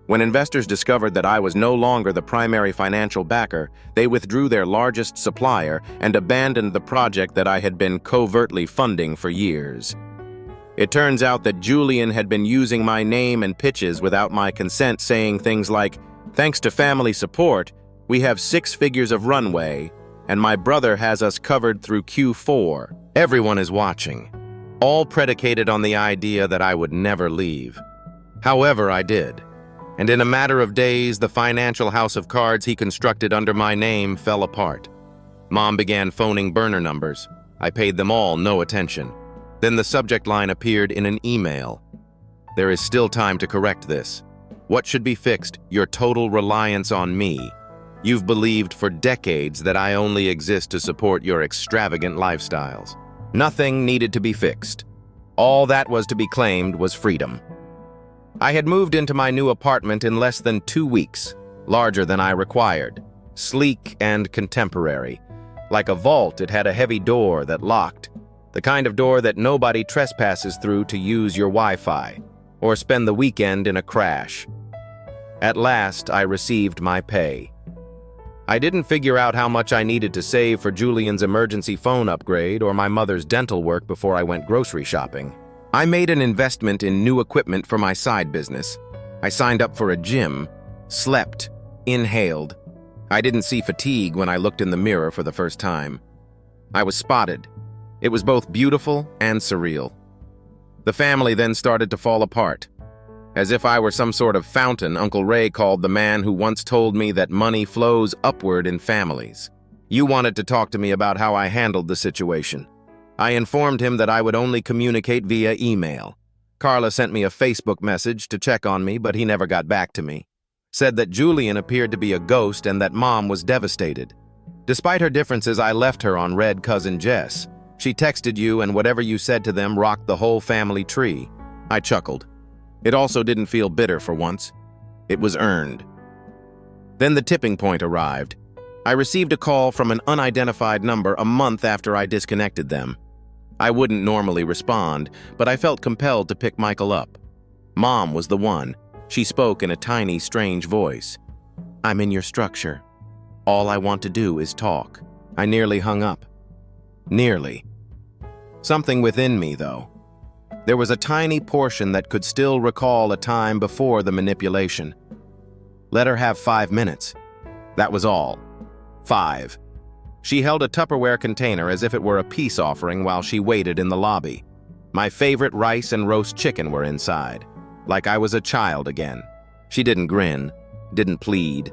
Speaker 1: When investors discovered that I was no longer the primary financial backer, they withdrew their largest supplier and abandoned the project that I had been covertly funding for years. It turns out that Julian had been using my name and pitches without my consent, saying things like, thanks to family support, we have 6 figures of runway, and my brother has us covered through Q4. Everyone is watching, all predicated on the idea that I would never leave. However, I did, and in a matter of days, the financial house of cards he constructed under my name fell apart. Mom began phoning burner numbers. I paid them all no attention. Then the subject line appeared in an email. There is still time to correct this. What should be fixed? Your total reliance on me. You've believed for decades that I only exist to support your extravagant lifestyles. Nothing needed to be fixed. All that was to be claimed was freedom. I had moved into my new apartment in less than 2 weeks, larger than I required, sleek and contemporary. Like a vault, it had a heavy door that locked, the kind of door that nobody trespasses through to use your Wi-Fi or spend the weekend in a crash. At last, I received my pay. I didn't figure out how much I needed to save for Julian's emergency phone upgrade or my mother's dental work before I went grocery shopping. I made an investment in new equipment for my side business. I signed up for a gym, slept, inhaled. I didn't see fatigue when I looked in the mirror for the first time. I was spotted. It was both beautiful and surreal. The family then started to fall apart. As if I were some sort of fountain, Uncle Ray called the man who once told me that money flows upward in families. You wanted to talk to me about how I handled the situation. I informed him that I would only communicate via email. Carla sent me a Facebook message to check on me, but he never got back to me. Said that Julian appeared to be a ghost and that Mom was devastated. Despite her differences, I left her on Red Cousin Jess. She texted you, and whatever you said to them rocked the whole family tree. I chuckled. It also didn't feel bitter for once. It was earned. Then the tipping point arrived. I received a call from an unidentified number a month after I disconnected them. I wouldn't normally respond, but I felt compelled to pick Michael up. Mom was the one. She spoke in a tiny, strange voice. "I'm in your structure. All I want to do is talk." I nearly hung up. Nearly. Something within me, though. There was a tiny portion that could still recall a time before the manipulation. Let her have 5 minutes. That was all. 5. She held a Tupperware container as if it were a peace offering while she waited in the lobby. My favorite rice and roast chicken were inside, like I was a child again. She didn't grin, didn't plead.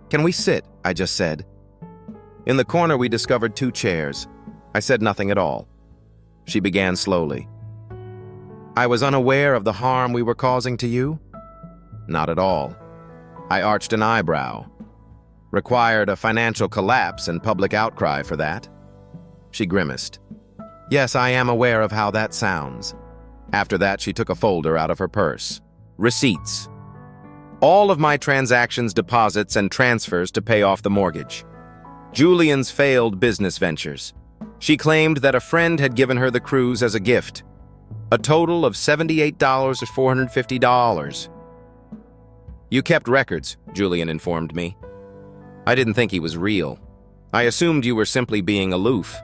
Speaker 1: "Can we sit?" I just said. In the corner we discovered 2 chairs. I said nothing at all. She began slowly. "I was unaware of the harm we were causing to you?" "Not at all." I arched an eyebrow. "Required a financial collapse and public outcry for that?" She grimaced. "Yes, I am aware of how that sounds." After that, she took a folder out of her purse. Receipts. All of my transactions, deposits, and transfers to pay off the mortgage. Julian's failed business ventures. She claimed that a friend had given her the cruise as a gift. A total of $78 or $450. "You kept records," Julian informed me. I didn't think he was real. I assumed you were simply being aloof.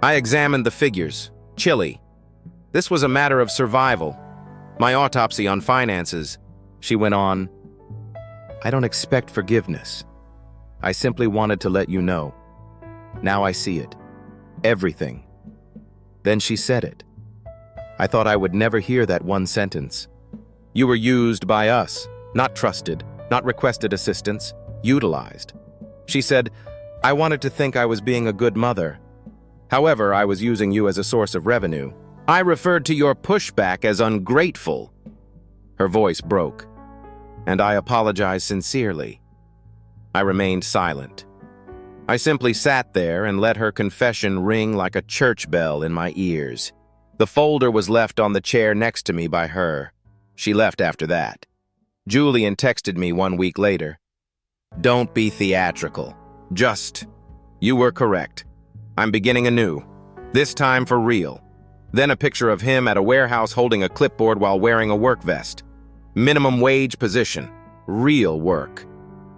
Speaker 1: I examined the figures. Chilly. This was a matter of survival. My autopsy on finances. She went on. "I don't expect forgiveness. I simply wanted to let you know. Now I see it. Everything." Then she said it. I thought I would never hear that one sentence. "You were used by us, not trusted, not requested assistance, utilized." She said, "I wanted to think I was being a good mother. However, I was using you as a source of revenue. I referred to your pushback as ungrateful." Her voice broke, and I apologized sincerely. I remained silent. I simply sat there and let her confession ring like a church bell in my ears. The folder was left on the chair next to me by her. She left after that. Julian texted me 1 week later. "Don't be theatrical. Just, you were correct. I'm beginning anew. This time for real." Then a picture of him at a warehouse holding a clipboard while wearing a work vest. Minimum wage position. Real work.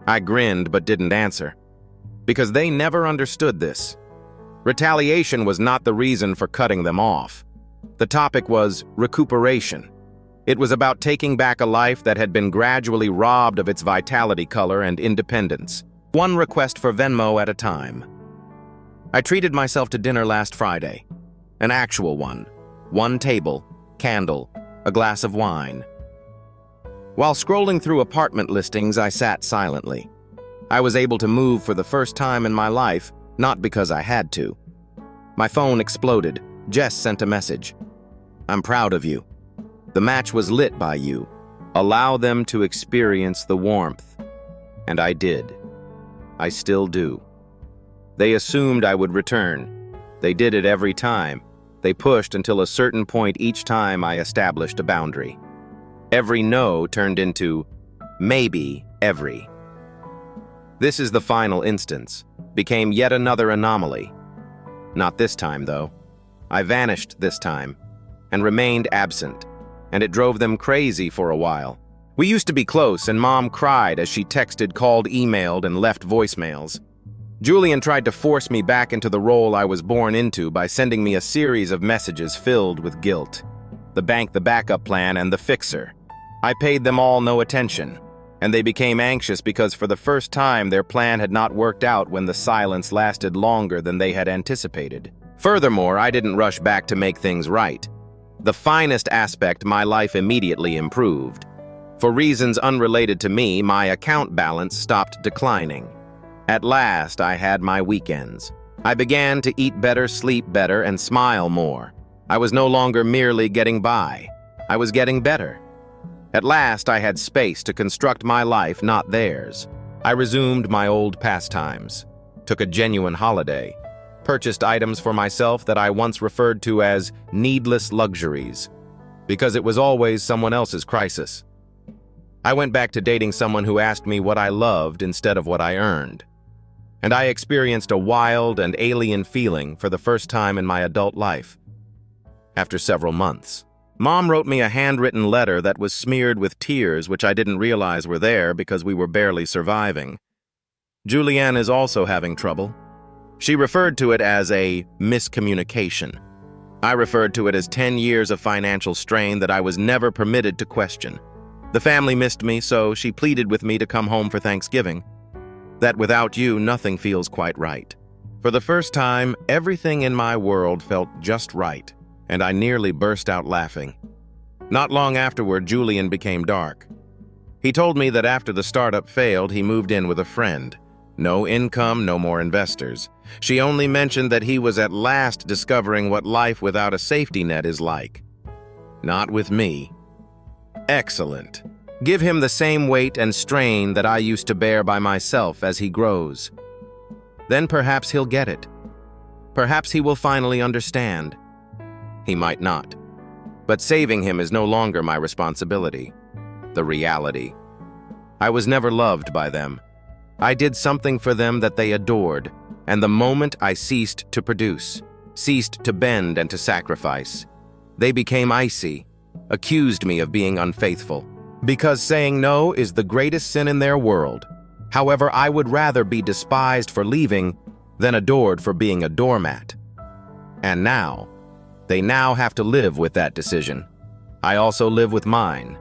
Speaker 1: I grinned but didn't answer. Because they never understood this. Retaliation was not the reason for cutting them off. The topic was recuperation. It was about taking back a life that had been gradually robbed of its vitality, color, and independence. One request for Venmo at a time. I treated myself to dinner last Friday. An actual one. 1 table, candle, a glass of wine. While scrolling through apartment listings, I sat silently. I was able to move for the first time in my life, not because I had to. My phone exploded. Jess sent a message. "I'm proud of you. The match was lit by you. Allow them to experience the warmth." And I did. I still do. They assumed I would return. They did it every time. They pushed until a certain point each time I established a boundary. Every no turned into maybe every. This is the final instance. Became yet another anomaly. Not this time, though. I vanished this time and remained absent, and it drove them crazy for a while. We used to be close, and Mom cried as she texted, called, emailed, and left voicemails. Julian tried to force me back into the role I was born into by sending me a series of messages filled with guilt. The bank, the backup plan, and the fixer. I paid them all no attention, and they became anxious because for the first time their plan had not worked out when the silence lasted longer than they had anticipated. Furthermore, I didn't rush back to make things right. The finest aspect, my life immediately improved. For reasons unrelated to me, my account balance stopped declining. At last, I had my weekends. I began to eat better, sleep better, and smile more. I was no longer merely getting by. I was getting better. At last, I had space to construct my life, not theirs. I resumed my old pastimes, took a genuine holiday, purchased items for myself that I once referred to as needless luxuries, because it was always someone else's crisis. I went back to dating someone who asked me what I loved instead of what I earned. And I experienced a wild and alien feeling for the first time in my adult life. After several months. Mom wrote me a handwritten letter that was smeared with tears, which I didn't realize were there because we were barely surviving. Julianne is also having trouble. She referred to it as a miscommunication. I referred to it as 10 years of financial strain that I was never permitted to question. The family missed me, so she pleaded with me to come home for Thanksgiving. That without you, nothing feels quite right. For the first time, everything in my world felt just right, and I nearly burst out laughing. Not long afterward, Julian became dark. He told me that after the startup failed, he moved in with a friend. No income, no more investors. She only mentioned that he was at last discovering what life without a safety net is like. Not with me. Excellent. Give him the same weight and strain that I used to bear by myself as he grows. Then perhaps he'll get it. Perhaps he will finally understand. He might not. But saving him is no longer my responsibility. The reality. I was never loved by them. I did something for them that they adored, and the moment I ceased to produce, ceased to bend and to sacrifice, they became icy, accused me of being unfaithful, because saying no is the greatest sin in their world. However, I would rather be despised for leaving than adored for being a doormat. And now, they now have to live with that decision. I also live with mine.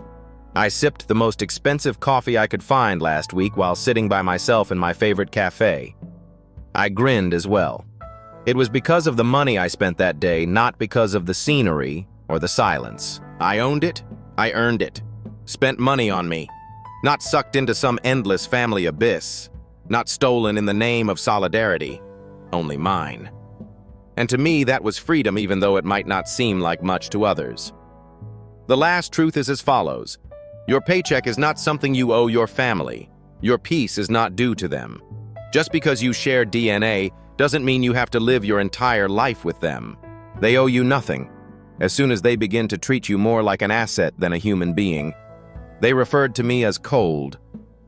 Speaker 1: I sipped the most expensive coffee I could find last week while sitting by myself in my favorite cafe. I grinned as well. It was because of the money I spent that day, not because of the scenery or the silence. I owned it, I earned it. Spent money on me. Not sucked into some endless family abyss. Not stolen in the name of solidarity. Only mine. And to me, that was freedom, even though it might not seem like much to others. The last truth is as follows. Your paycheck is not something you owe your family. Your peace is not due to them. Just because you share DNA doesn't mean you have to live your entire life with them. They owe you nothing. As soon as they begin to treat you more like an asset than a human being, they referred to me as cold.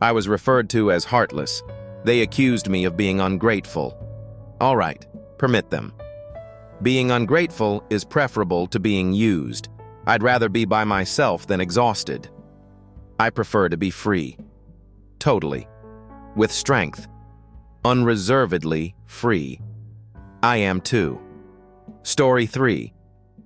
Speaker 1: I was referred to as heartless. They accused me of being ungrateful. All right, permit them. Being ungrateful is preferable to being used. I'd rather be by myself than exhausted. I prefer to be free. Totally. With strength. Unreservedly free. I am too. Story 3.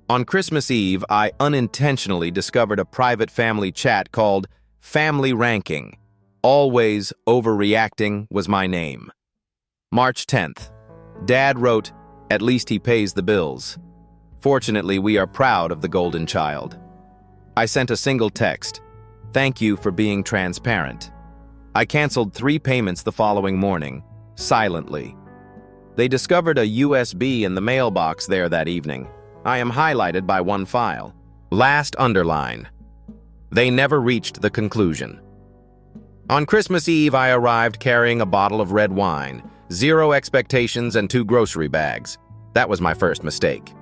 Speaker 1: On Christmas Eve, I unintentionally discovered a private family chat called Family Ranking. Always overreacting was my name. March 10th. Dad wrote, "At least he pays the bills." Fortunately, we are proud of the golden child. I sent a single text. Thank you for being transparent. I canceled 3 payments the following morning, silently. They discovered a USB in the mailbox there that evening. I am highlighted by one file. Last underline. They never reached the conclusion. On Christmas Eve, I arrived carrying a bottle of red wine, 0 expectations, and 2 grocery bags. That was my first mistake.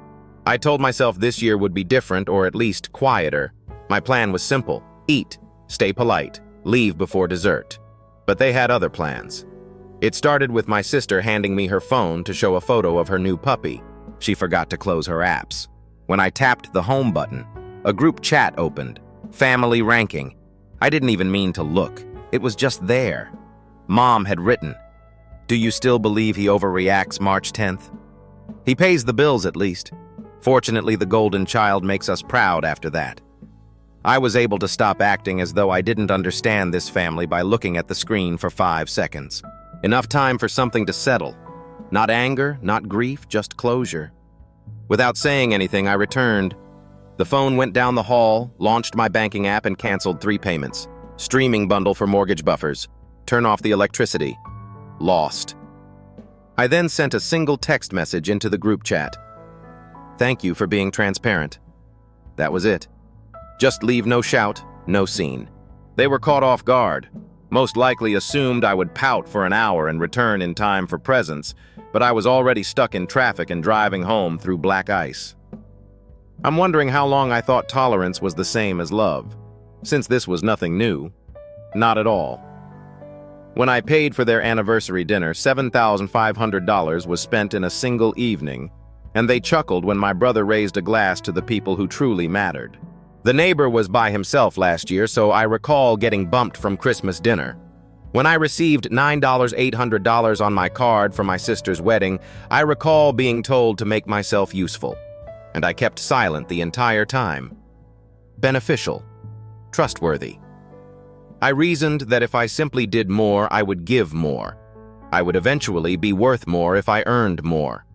Speaker 1: I told myself this year would be different, or at least quieter. My plan was simple. Eat, stay polite, leave before dessert. But they had other plans. It started with my sister handing me her phone to show a photo of her new puppy. She forgot to close her apps. When I tapped the home button, a group chat opened. Family Ranking. I didn't even mean to look. It was just there. Mom had written, "Do you still believe he overreacts March 10th? He pays the bills at least. Fortunately, the golden child makes us proud after that." I was able to stop acting as though I didn't understand this family by looking at the screen for 5 seconds. Enough time for something to settle. Not anger, not grief, just closure. Without saying anything, I returned. The phone went down the hall, launched my banking app, and canceled 3 payments. Streaming bundle for mortgage buffers. Turn off the electricity. Lost. I then sent a single text message into the group chat. Thank you for being transparent. That was it. Just leave no shout, no scene. They were caught off guard. Most likely assumed I would pout for an hour and return in time for presents, but I was already stuck in traffic and driving home through black ice. I'm wondering how long I thought tolerance was the same as love, since this was nothing new. Not at all. When I paid for their anniversary dinner, $7,500 was spent in a single evening, and they chuckled when my brother raised a glass to the people who truly mattered. The neighbor was by himself last year, so I recall getting bumped from Christmas dinner. When I received $9,800 on my card for my sister's wedding, I recall being told to make myself useful. And I kept silent the entire time. Beneficial. Trustworthy. I reasoned that if I simply did more, I would give more. I would eventually be worth more if I earned more.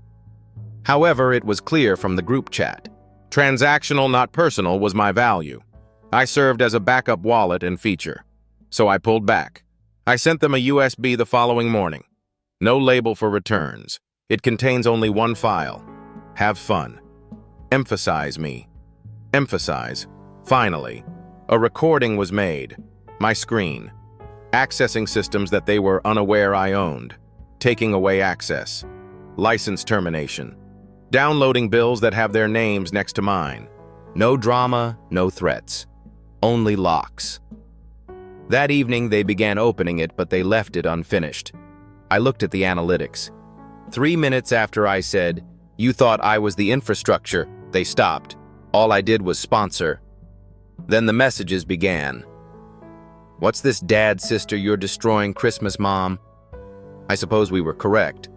Speaker 1: However, it was clear from the group chat. Transactional, not personal, was my value. I served as a backup wallet and feature. So I pulled back. I sent them a USB the following morning. No label for returns. It contains only one file. Have fun. Emphasize me. Emphasize. Finally, a recording was made. My screen. Accessing systems that they were unaware I owned. Taking away access. License termination. Downloading bills that have their names next to mine. No drama, no threats. Only locks. That evening, they began opening it, but they left it unfinished. I looked at the analytics. 3 minutes after I said, "You thought I was the infrastructure," they stopped. All I did was sponsor. Then the messages began. "What's this, Dad, sister, you're destroying Christmas, Mom?" I suppose we were correct.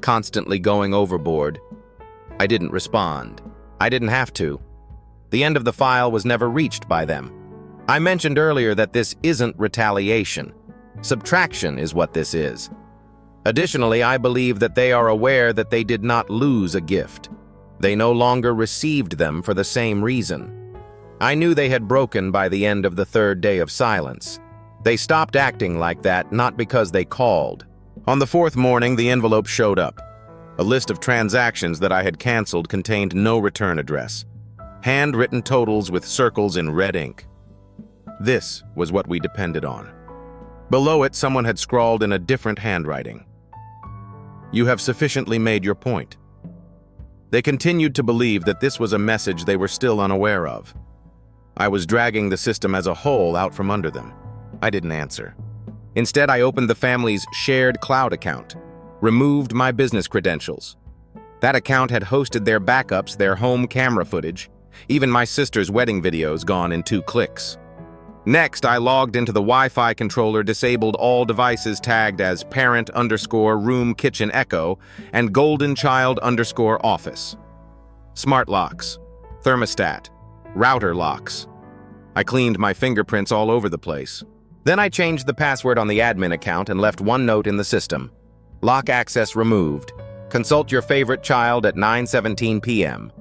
Speaker 1: Constantly going overboard. I didn't respond. I didn't have to. The end of the file was never reached by them. I mentioned earlier that this isn't retaliation. Subtraction is what this is. Additionally, I believe that they are aware that they did not lose a gift. They no longer received them for the same reason. I knew they had broken by the end of the third day of silence. They stopped acting like that not because they called. On the fourth morning, the envelope showed up. A list of transactions that I had canceled contained no return address. Handwritten totals with circles in red ink. This was what we depended on. Below it, someone had scrawled in a different handwriting. "You have sufficiently made your point." They continued to believe that this was a message they were still unaware of. I was dragging the system as a whole out from under them. I didn't answer. Instead, I opened the family's shared cloud account, removed my business credentials. That account had hosted their backups, their home camera footage, even my sister's wedding videos gone in 2 clicks. Next, I logged into the Wi-Fi controller, disabled all devices tagged as parent_room kitchen echo and golden child_office. Smart locks, thermostat, router locks. I cleaned my fingerprints all over the place. Then I changed the password on the admin account and left one note in the system. Lock access removed. Consult your favorite child at 9:17 p.m.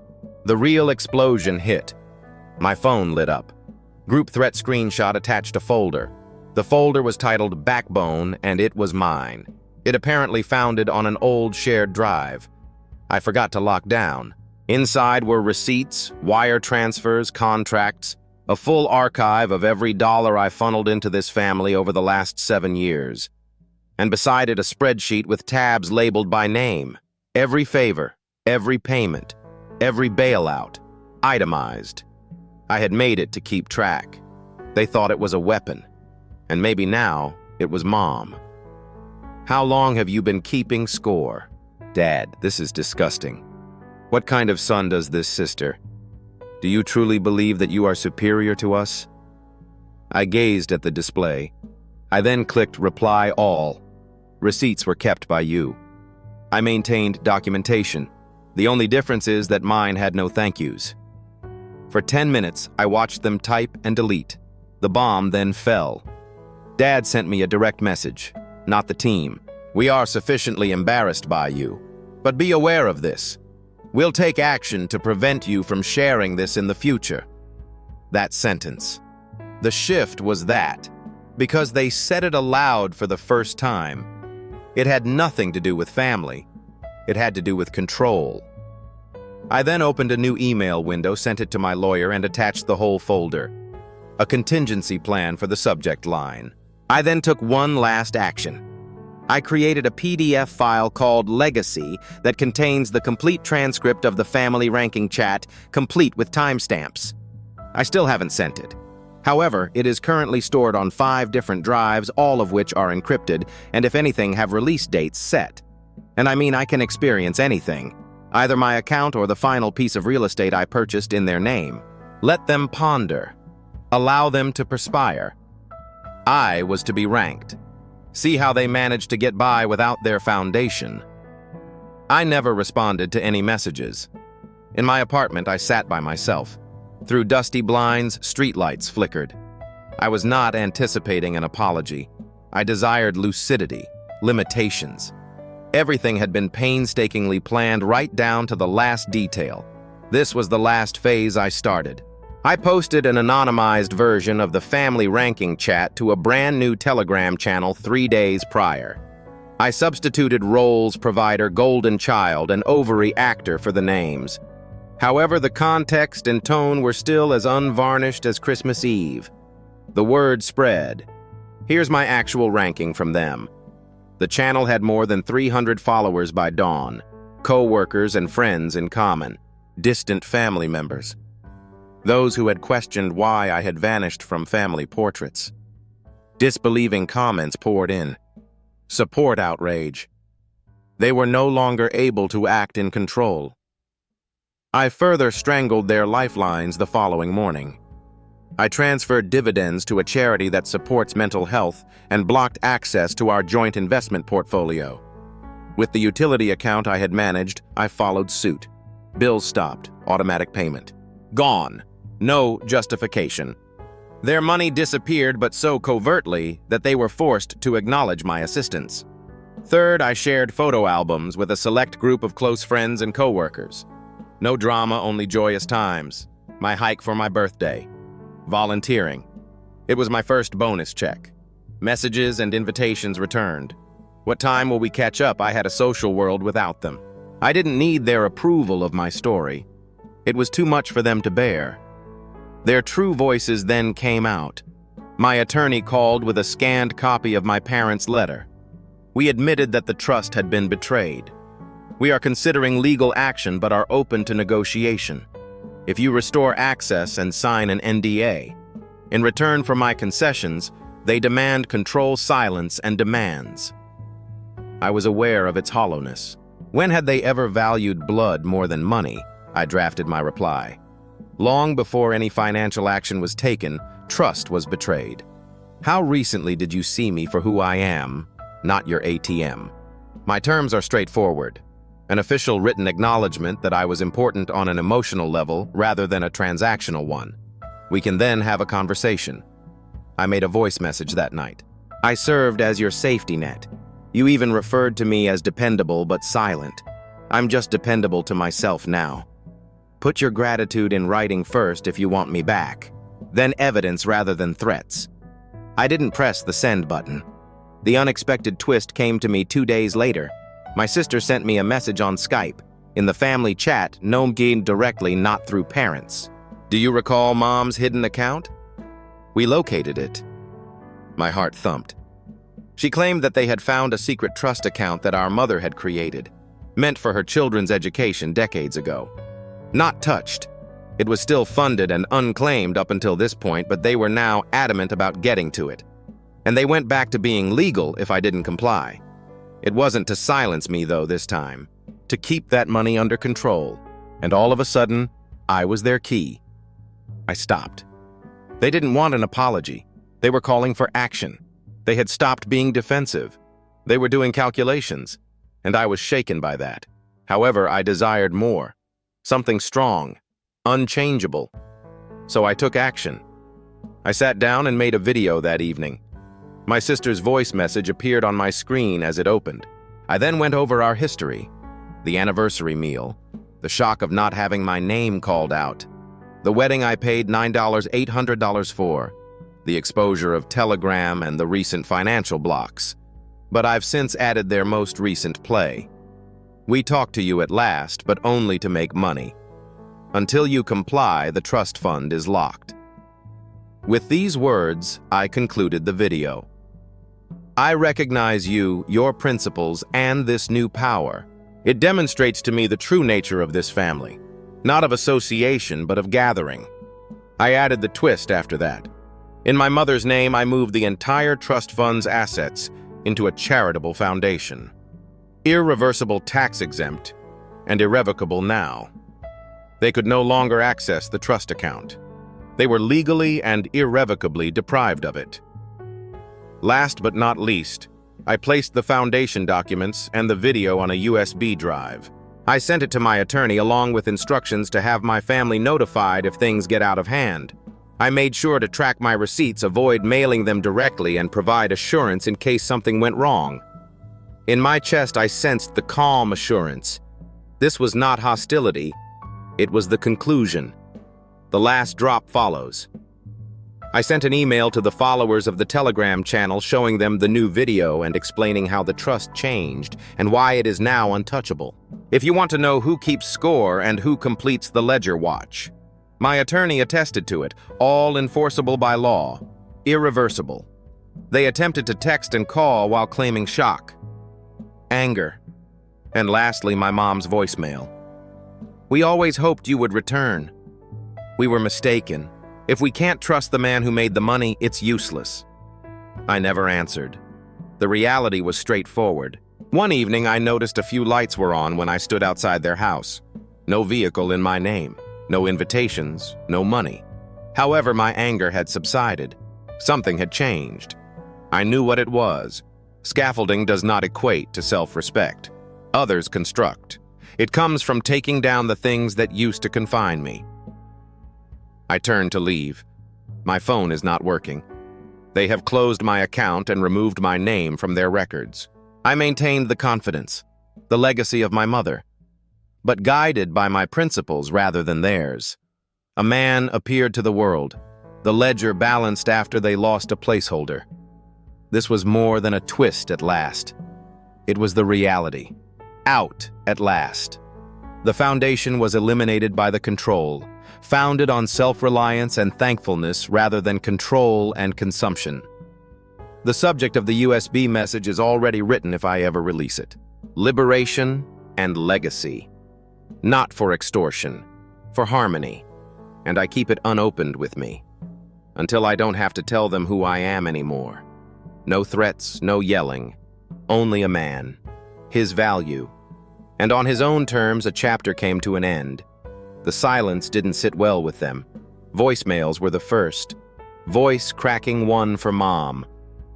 Speaker 1: The real explosion hit. My phone lit up. Group threat screenshot attached a folder. The folder was titled Backbone, and it was mine. It apparently founded on an old shared drive. I forgot to lock down. Inside were receipts, wire transfers, contracts, a full archive of every dollar I funneled into this family over the last 7 years. And beside it a spreadsheet with tabs labeled by name. Every favor, every payment, every bailout, itemized. I had made it to keep track. They thought it was a weapon. And maybe now it was Mom. How long have you been keeping score? Dad, this is disgusting. What kind of son does this, sister? Do you truly believe that you are superior to us? I gazed at the display. I then clicked Reply All. Receipts were kept by you. I maintained documentation. The only difference is that mine had no thank yous. For 10 minutes, I watched them type and delete. The bomb then fell. Dad sent me a direct message, not the team. We are sufficiently embarrassed by you. But be aware of this. We'll take action to prevent you from sharing this in the future. That sentence. The shift was that, because they said it aloud for the first time. It had nothing to do with family. It had to do with control. I then opened a new email window, sent it to my lawyer, and attached the whole folder. A contingency plan for the subject line. I then took one last action. I created a PDF file called Legacy that contains the complete transcript of the family ranking chat, complete with timestamps. I still haven't sent it. However, it is currently stored on 5 different drives, all of which are encrypted, and if anything, have release dates set. And I mean, I can experience anything, either my account or the final piece of real estate I purchased in their name. Let them ponder. Allow them to perspire. I was to be ranked. See how they managed to get by without their foundation. I never responded to any messages. In my apartment, I sat by myself. Through dusty blinds, streetlights flickered. I was not anticipating an apology. I desired lucidity, limitations. Everything had been painstakingly planned right down to the last detail. This was the last phase I started. I posted an anonymized version of the family ranking chat to a brand new Telegram channel 3 days prior. I substituted roles provider, golden child, and ovary actor for the names. However, the context and tone were still as unvarnished as Christmas Eve. The word spread. Here's my actual ranking from them. The channel had more than 300 followers by dawn, co-workers and friends in common, distant family members. Those who had questioned why I had vanished from family portraits. Disbelieving comments poured in. Support outrage. They were no longer able to act in control. I further strangled their lifelines the following morning. I transferred dividends to a charity that supports mental health and blocked access to our joint investment portfolio. With the utility account I had managed, I followed suit. Bills stopped, automatic payment. Gone. No justification. Their money disappeared, but so covertly that they were forced to acknowledge my assistance. Third, I shared photo albums with a select group of close friends and coworkers. No drama, only joyous times. My hike for my birthday. Volunteering. It was my first bonus check. Messages and invitations returned. What time will we catch up? I had a social world without them. I didn't need their approval of my story. It was too much for them to bear. Their true voices then came out. My attorney called with a scanned copy of my parents' letter. We admitted that the trust had been betrayed. We are considering legal action but are open to negotiation. If you restore access and sign an NDA. In return for my concessions, they demand control, silence, and demands. I was aware of its hollowness. When had they ever valued blood more than money? I drafted my reply. Long before any financial action was taken, trust was betrayed. How recently did you see me for who I am, not your ATM? My terms are straightforward. An official written acknowledgement that I was important on an emotional level rather than a transactional one. We can then have a conversation. I made a voice message that night. I served as your safety net. You even referred to me as dependable but silent. I'm just dependable to myself now. Put your gratitude in writing first if you want me back. Then evidence rather than threats. I didn't press the send button. The unexpected twist came to me 2 days later. My sister sent me a message on Skype. In the family chat, nomgin directly, not through parents. Do you recall Mom's hidden account? We located it. My heart thumped. She claimed that they had found a secret trust account that our mother had created, meant for her children's education decades ago. Not touched. It was still funded and unclaimed up until this point, but they were now adamant about getting to it. And they went back to being legal if I didn't comply. It wasn't to silence me, though, this time. To keep that money under control. And all of a sudden, I was their key. I stopped. They didn't want an apology. They were calling for action. They had stopped being defensive. They were doing calculations. And I was shaken by that. However, I desired more. Something strong, unchangeable. So I took action. I sat down and made a video that evening. My sister's voice message appeared on my screen as it opened. I then went over our history, the anniversary meal, the shock of not having my name called out, the wedding I paid $800 for, the exposure of Telegram and the recent financial blocks. But I've since added their most recent play. We talk to you at last, but only to make money. Until you comply, the trust fund is locked. With these words, I concluded the video. I recognize you, your principles, and this new power. It demonstrates to me the true nature of this family, not of association, but of gathering. I added the twist after that. In my mother's name, I moved the entire trust fund's assets into a charitable foundation. Irreversible tax exempt and irrevocable now. They could no longer access the trust account. They were legally and irrevocably deprived of it. Last but not least, I placed the foundation documents and the video on a USB drive. I sent it to my attorney along with instructions to have my family notified if things get out of hand. I made sure to track my receipts, avoid mailing them directly, and provide assurance in case something went wrong. In my chest, I sensed the calm assurance. This was not hostility. It was the conclusion. The last drop follows. I sent an email to the followers of the Telegram channel showing them the new video and explaining how the trust changed and why it is now untouchable. If you want to know who keeps score and who completes the ledger watch. My attorney attested to it, all enforceable by law, irreversible. They attempted to text and call while claiming shock, anger, and lastly, my mom's voicemail. We always hoped you would return. We were mistaken. If we can't trust the man who made the money, it's useless. I never answered. The reality was straightforward. One evening, I noticed a few lights were on when I stood outside their house. No vehicle in my name, no invitations, no money. However, my anger had subsided. Something had changed. I knew what it was. Scaffolding does not equate to self-respect. Others construct. It comes from taking down the things that used to confine me. I turned to leave. My phone is not working. They have closed my account and removed my name from their records. I maintained the confidence, the legacy of my mother, but guided by my principles rather than theirs. A man appeared to the world. The ledger balanced after they lost a placeholder. This was more than a twist at last. It was the reality. Out at last. The foundation was eliminated by the control, founded on self-reliance and thankfulness rather than control and consumption. The subject of the USB message is already written if I ever release it. Liberation and legacy. Not for extortion, for harmony. And I keep it unopened with me. Until I don't have to tell them who I am anymore. No threats, no yelling. Only a man. His value. And on his own terms, a chapter came to an end. The silence didn't sit well with them. Voicemails were the first. Voice cracking one for Mom.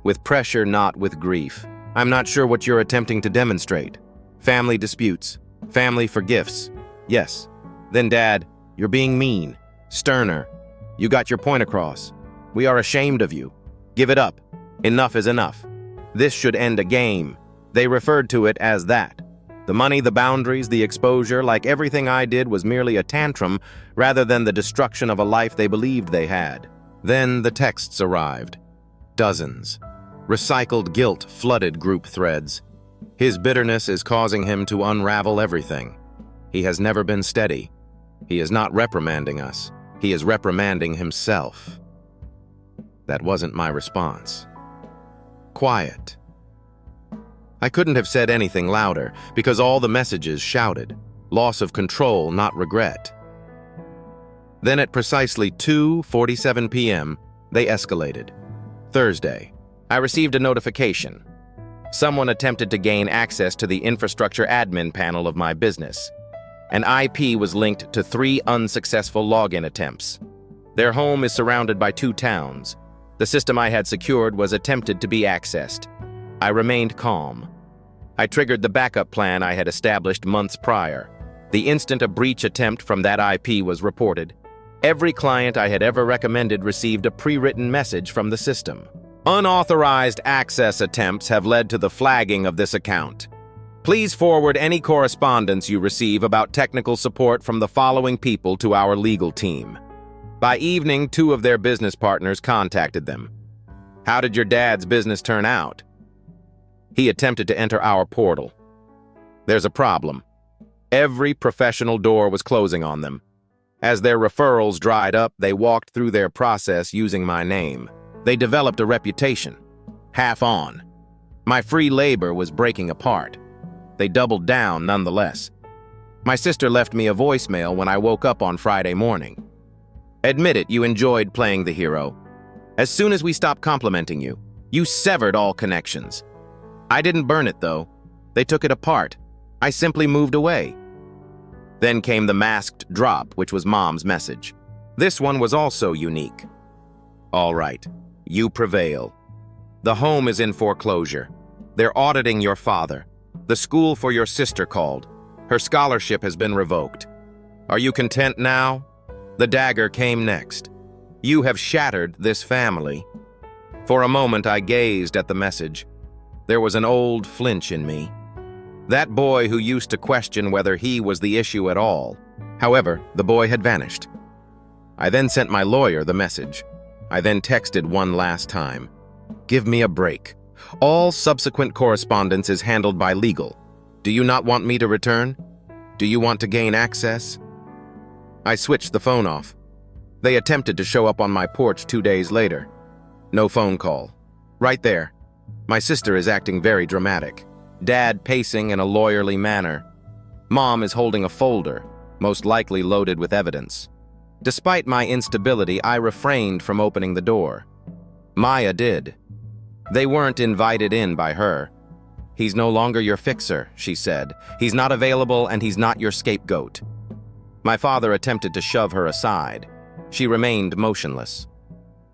Speaker 1: With pressure, not with grief. I'm not sure what you're attempting to demonstrate. Family disputes. Family for gifts. Yes. Then Dad, you're being mean. Sterner. You got your point across. We are ashamed of you. Give it up. Enough is enough. This should end a game. They referred to it as that. The money, the boundaries, the exposure, like everything I did was merely a tantrum rather than the destruction of a life they believed they had. Then the texts arrived. Dozens. Recycled guilt flooded group threads. His bitterness is causing him to unravel everything. He has never been steady. He is not reprimanding us. He is reprimanding himself. That wasn't my response. Quiet. I couldn't have said anything louder because all the messages shouted. Loss of control, not regret. Then at precisely 2:47 p.m., they escalated. Thursday. I received a notification. Someone attempted to gain access to the infrastructure admin panel of my business. An IP was linked to 3 unsuccessful login attempts. Their home is surrounded by 2 towns. The system I had secured was attempted to be accessed. I remained calm. I triggered the backup plan I had established months prior. The instant a breach attempt from that IP was reported, every client I had ever recommended received a pre-written message from the system. Unauthorized access attempts have led to the flagging of this account. Please forward any correspondence you receive about technical support from the following people to our legal team. By evening, 2 of their business partners contacted them. How did your dad's business turn out? He attempted to enter our portal. There's a problem. Every professional door was closing on them. As their referrals dried up, they walked through their process using my name. They developed a reputation. Half on. My free labor was breaking apart. They doubled down nonetheless. My sister left me a voicemail when I woke up on Friday morning. Admit it, you enjoyed playing the hero. As soon as we stopped complimenting you, you severed all connections. I didn't burn it, though. They took it apart. I simply moved away. Then came the masked drop, which was Mom's message. This one was also unique. All right, you prevail. The home is in foreclosure. They're auditing your father. The school for your sister called. Her scholarship has been revoked. Are you content now? The dagger came next. You have shattered this family. For a moment, I gazed at the message. There was an old flinch in me. That boy who used to question whether he was the issue at all. However, the boy had vanished. I then sent my lawyer the message. I then texted one last time. Give me a break. All subsequent correspondence is handled by legal. Do you not want me to return? Do you want to gain access? I switched the phone off. They attempted to show up on my porch 2 days later. No phone call. Right there. My sister is acting very dramatic. Dad pacing in a lawyerly manner. Mom is holding a folder, most likely loaded with evidence. Despite my instability, I refrained from opening the door. Maya did. They weren't invited in by her. He's no longer your fixer, she said. He's not available and he's not your scapegoat. My father attempted to shove her aside. She remained motionless.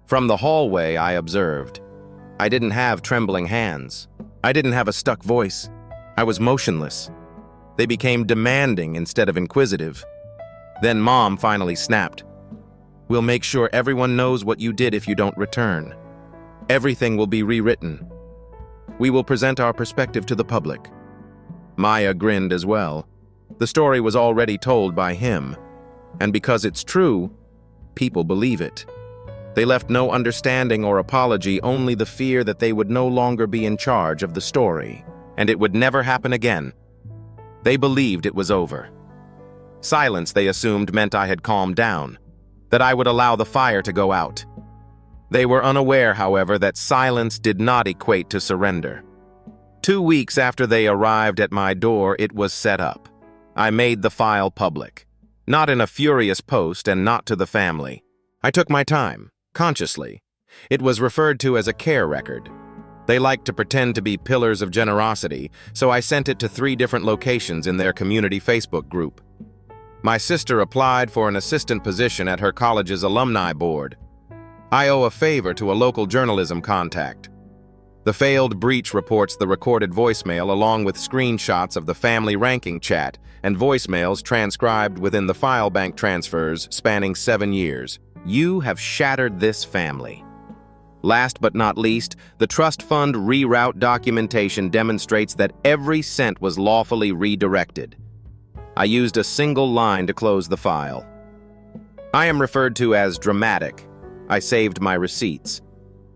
Speaker 1: From the hallway, I observed. I didn't have trembling hands. I didn't have a stuck voice. I was motionless. They became demanding instead of inquisitive. Then Mom finally snapped. We'll make sure everyone knows what you did if you don't return. Everything will be rewritten. We will present our perspective to the public. Maya grinned as well. The story was already told by him. And because it's true, people believe it. They left no understanding or apology, only the fear that they would no longer be in charge of the story, and it would never happen again. They believed it was over. Silence, they assumed, meant I had calmed down, that I would allow the fire to go out. They were unaware, however, that silence did not equate to surrender. 2 weeks after they arrived at my door, it was set up. I made the file public. Not in a furious post and not to the family. I took my time, consciously. It was referred to as a care record. They liked to pretend to be pillars of generosity, so I sent it to 3 different locations in their community Facebook group. My sister applied for an assistant position at her college's alumni board. I owe a favor to a local journalism contact. The failed breach reports the recorded voicemail along with screenshots of the family ranking chat and voicemails transcribed within the file bank transfers spanning 7 years. You have shattered this family. Last but not least, the trust fund reroute documentation demonstrates that every cent was lawfully redirected. I used a single line to close the file. I am referred to as dramatic. I saved my receipts.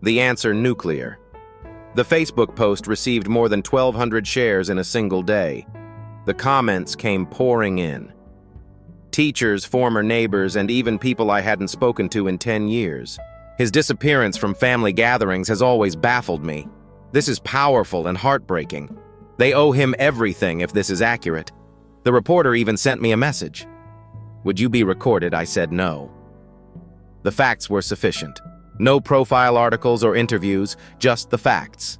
Speaker 1: The answer, nuclear. The Facebook post received more than 1,200 shares in a single day. The comments came pouring in. Teachers, former neighbors, and even people I hadn't spoken to in 10 years. His disappearance from family gatherings has always baffled me. This is powerful and heartbreaking. They owe him everything if this is accurate. The reporter even sent me a message. Would you be recorded? I said no. The facts were sufficient. No profile articles or interviews, just the facts.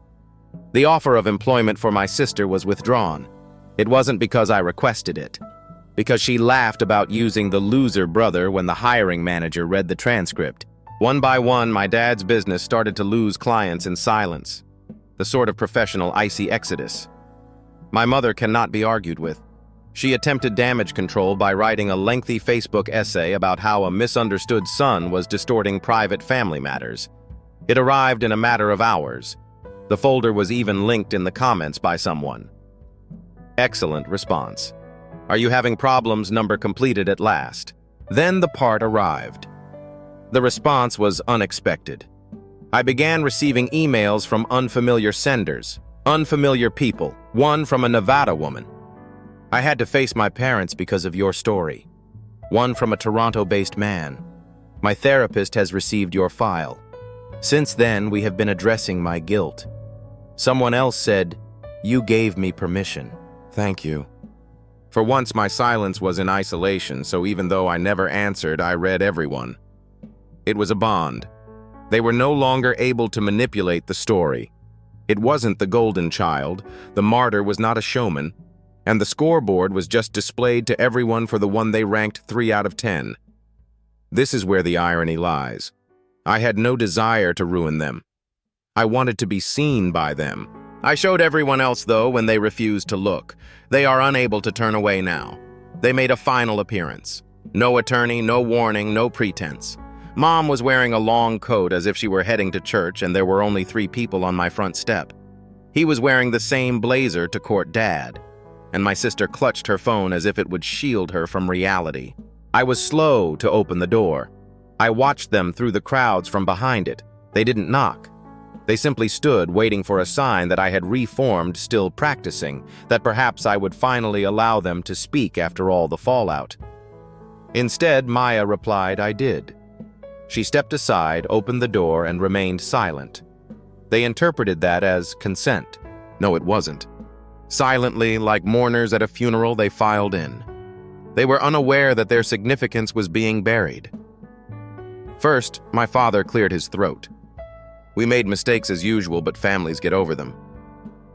Speaker 1: The offer of employment for my sister was withdrawn. It wasn't because I requested it. Because she laughed about using the loser brother when the hiring manager read the transcript. One by one, my dad's business started to lose clients in silence. The sort of professional icy exodus. My mother cannot be argued with. She attempted damage control by writing a lengthy Facebook essay about how a misunderstood son was distorting private family matters. It arrived in a matter of hours. The folder was even linked in the comments by someone. Excellent response. Are you having problems? Number completed at last. Then the part arrived. The response was unexpected. I began receiving emails from unfamiliar senders, unfamiliar people, one from a Nevada woman. I had to face my parents because of your story. One from a Toronto-based man. My therapist has received your file. Since then, we have been addressing my guilt. Someone else said, you gave me permission. Thank you. For once, my silence was in isolation, so even though I never answered, I read everyone. It was a bond. They were no longer able to manipulate the story. It wasn't the golden child, the martyr was not a showman, and the scoreboard was just displayed to everyone for the one they ranked 3 out of 10. This is where the irony lies. I had no desire to ruin them. I wanted to be seen by them. I showed everyone else, though, when they refused to look. They are unable to turn away now. They made a final appearance. No attorney, no warning, no pretense. Mom was wearing a long coat as if she were heading to church, and there were only 3 people on my front step. He was wearing the same blazer to court Dad, and my sister clutched her phone as if it would shield her from reality. I was slow to open the door. I watched them through the crowds from behind it. They didn't knock. They simply stood waiting for a sign that I had reformed, still practicing, that perhaps I would finally allow them to speak after all the fallout. Instead, Maya replied I did. She stepped aside, opened the door, and remained silent. They interpreted that as consent. No, it wasn't. Silently, like mourners at a funeral, they filed in. They were unaware that their significance was being buried. First, my father cleared his throat. We made mistakes as usual, but families get over them.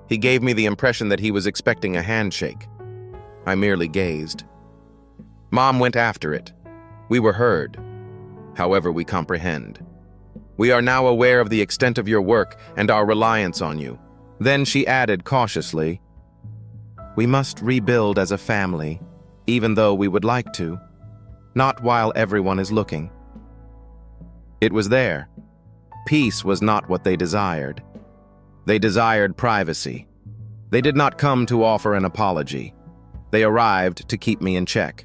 Speaker 1: He gave me the impression that he was expecting a handshake. I merely gazed. Mom went after it. We were heard. However, we comprehend. We are now aware of the extent of your work and our reliance on you. Then she added cautiously, we must rebuild as a family, even though we would like to, not while everyone is looking. It was there. Peace was not what they desired. They desired privacy. They did not come to offer an apology. They arrived to keep me in check.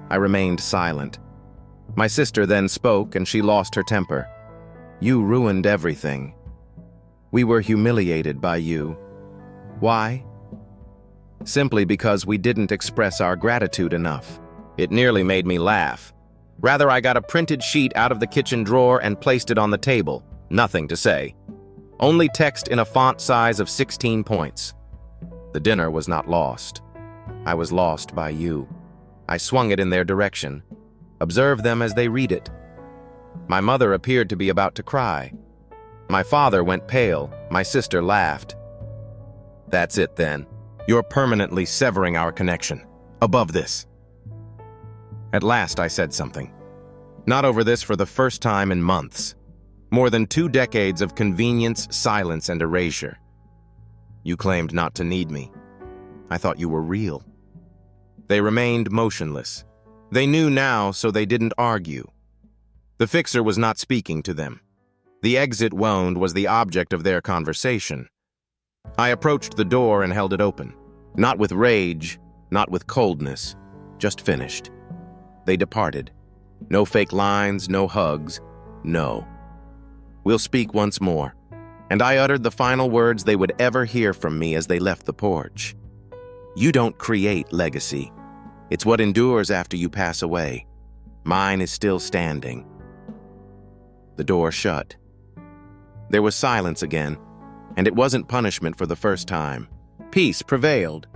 Speaker 1: I remained silent. My sister then spoke, and she lost her temper. You ruined everything. We were humiliated by you. Why? Simply because we didn't express our gratitude enough. It nearly made me laugh. Rather, I got a printed sheet out of the kitchen drawer and placed it on the table. Nothing to say. Only text in a font size of 16 points. The dinner was not lost. I was lost by you. I swung it in their direction. Observe them as they read it. My mother appeared to be about to cry. My father went pale. My sister laughed. That's it then. You're permanently severing our connection. Above this. At last I said something. Not over this for the first time in months. More than 2 decades of convenience, silence, and erasure. You claimed not to need me. I thought you were real. They remained motionless. They knew now, so they didn't argue. The fixer was not speaking to them. The exit wound was the object of their conversation. I approached the door and held it open. Not with rage, not with coldness, just finished. They departed. No fake lines, no hugs, no. We'll speak once more. And I uttered the final words they would ever hear from me as they left the porch. You don't create legacy. It's what endures after you pass away. Mine is still standing. The door shut. There was silence again, and it wasn't punishment for the first time. Peace prevailed.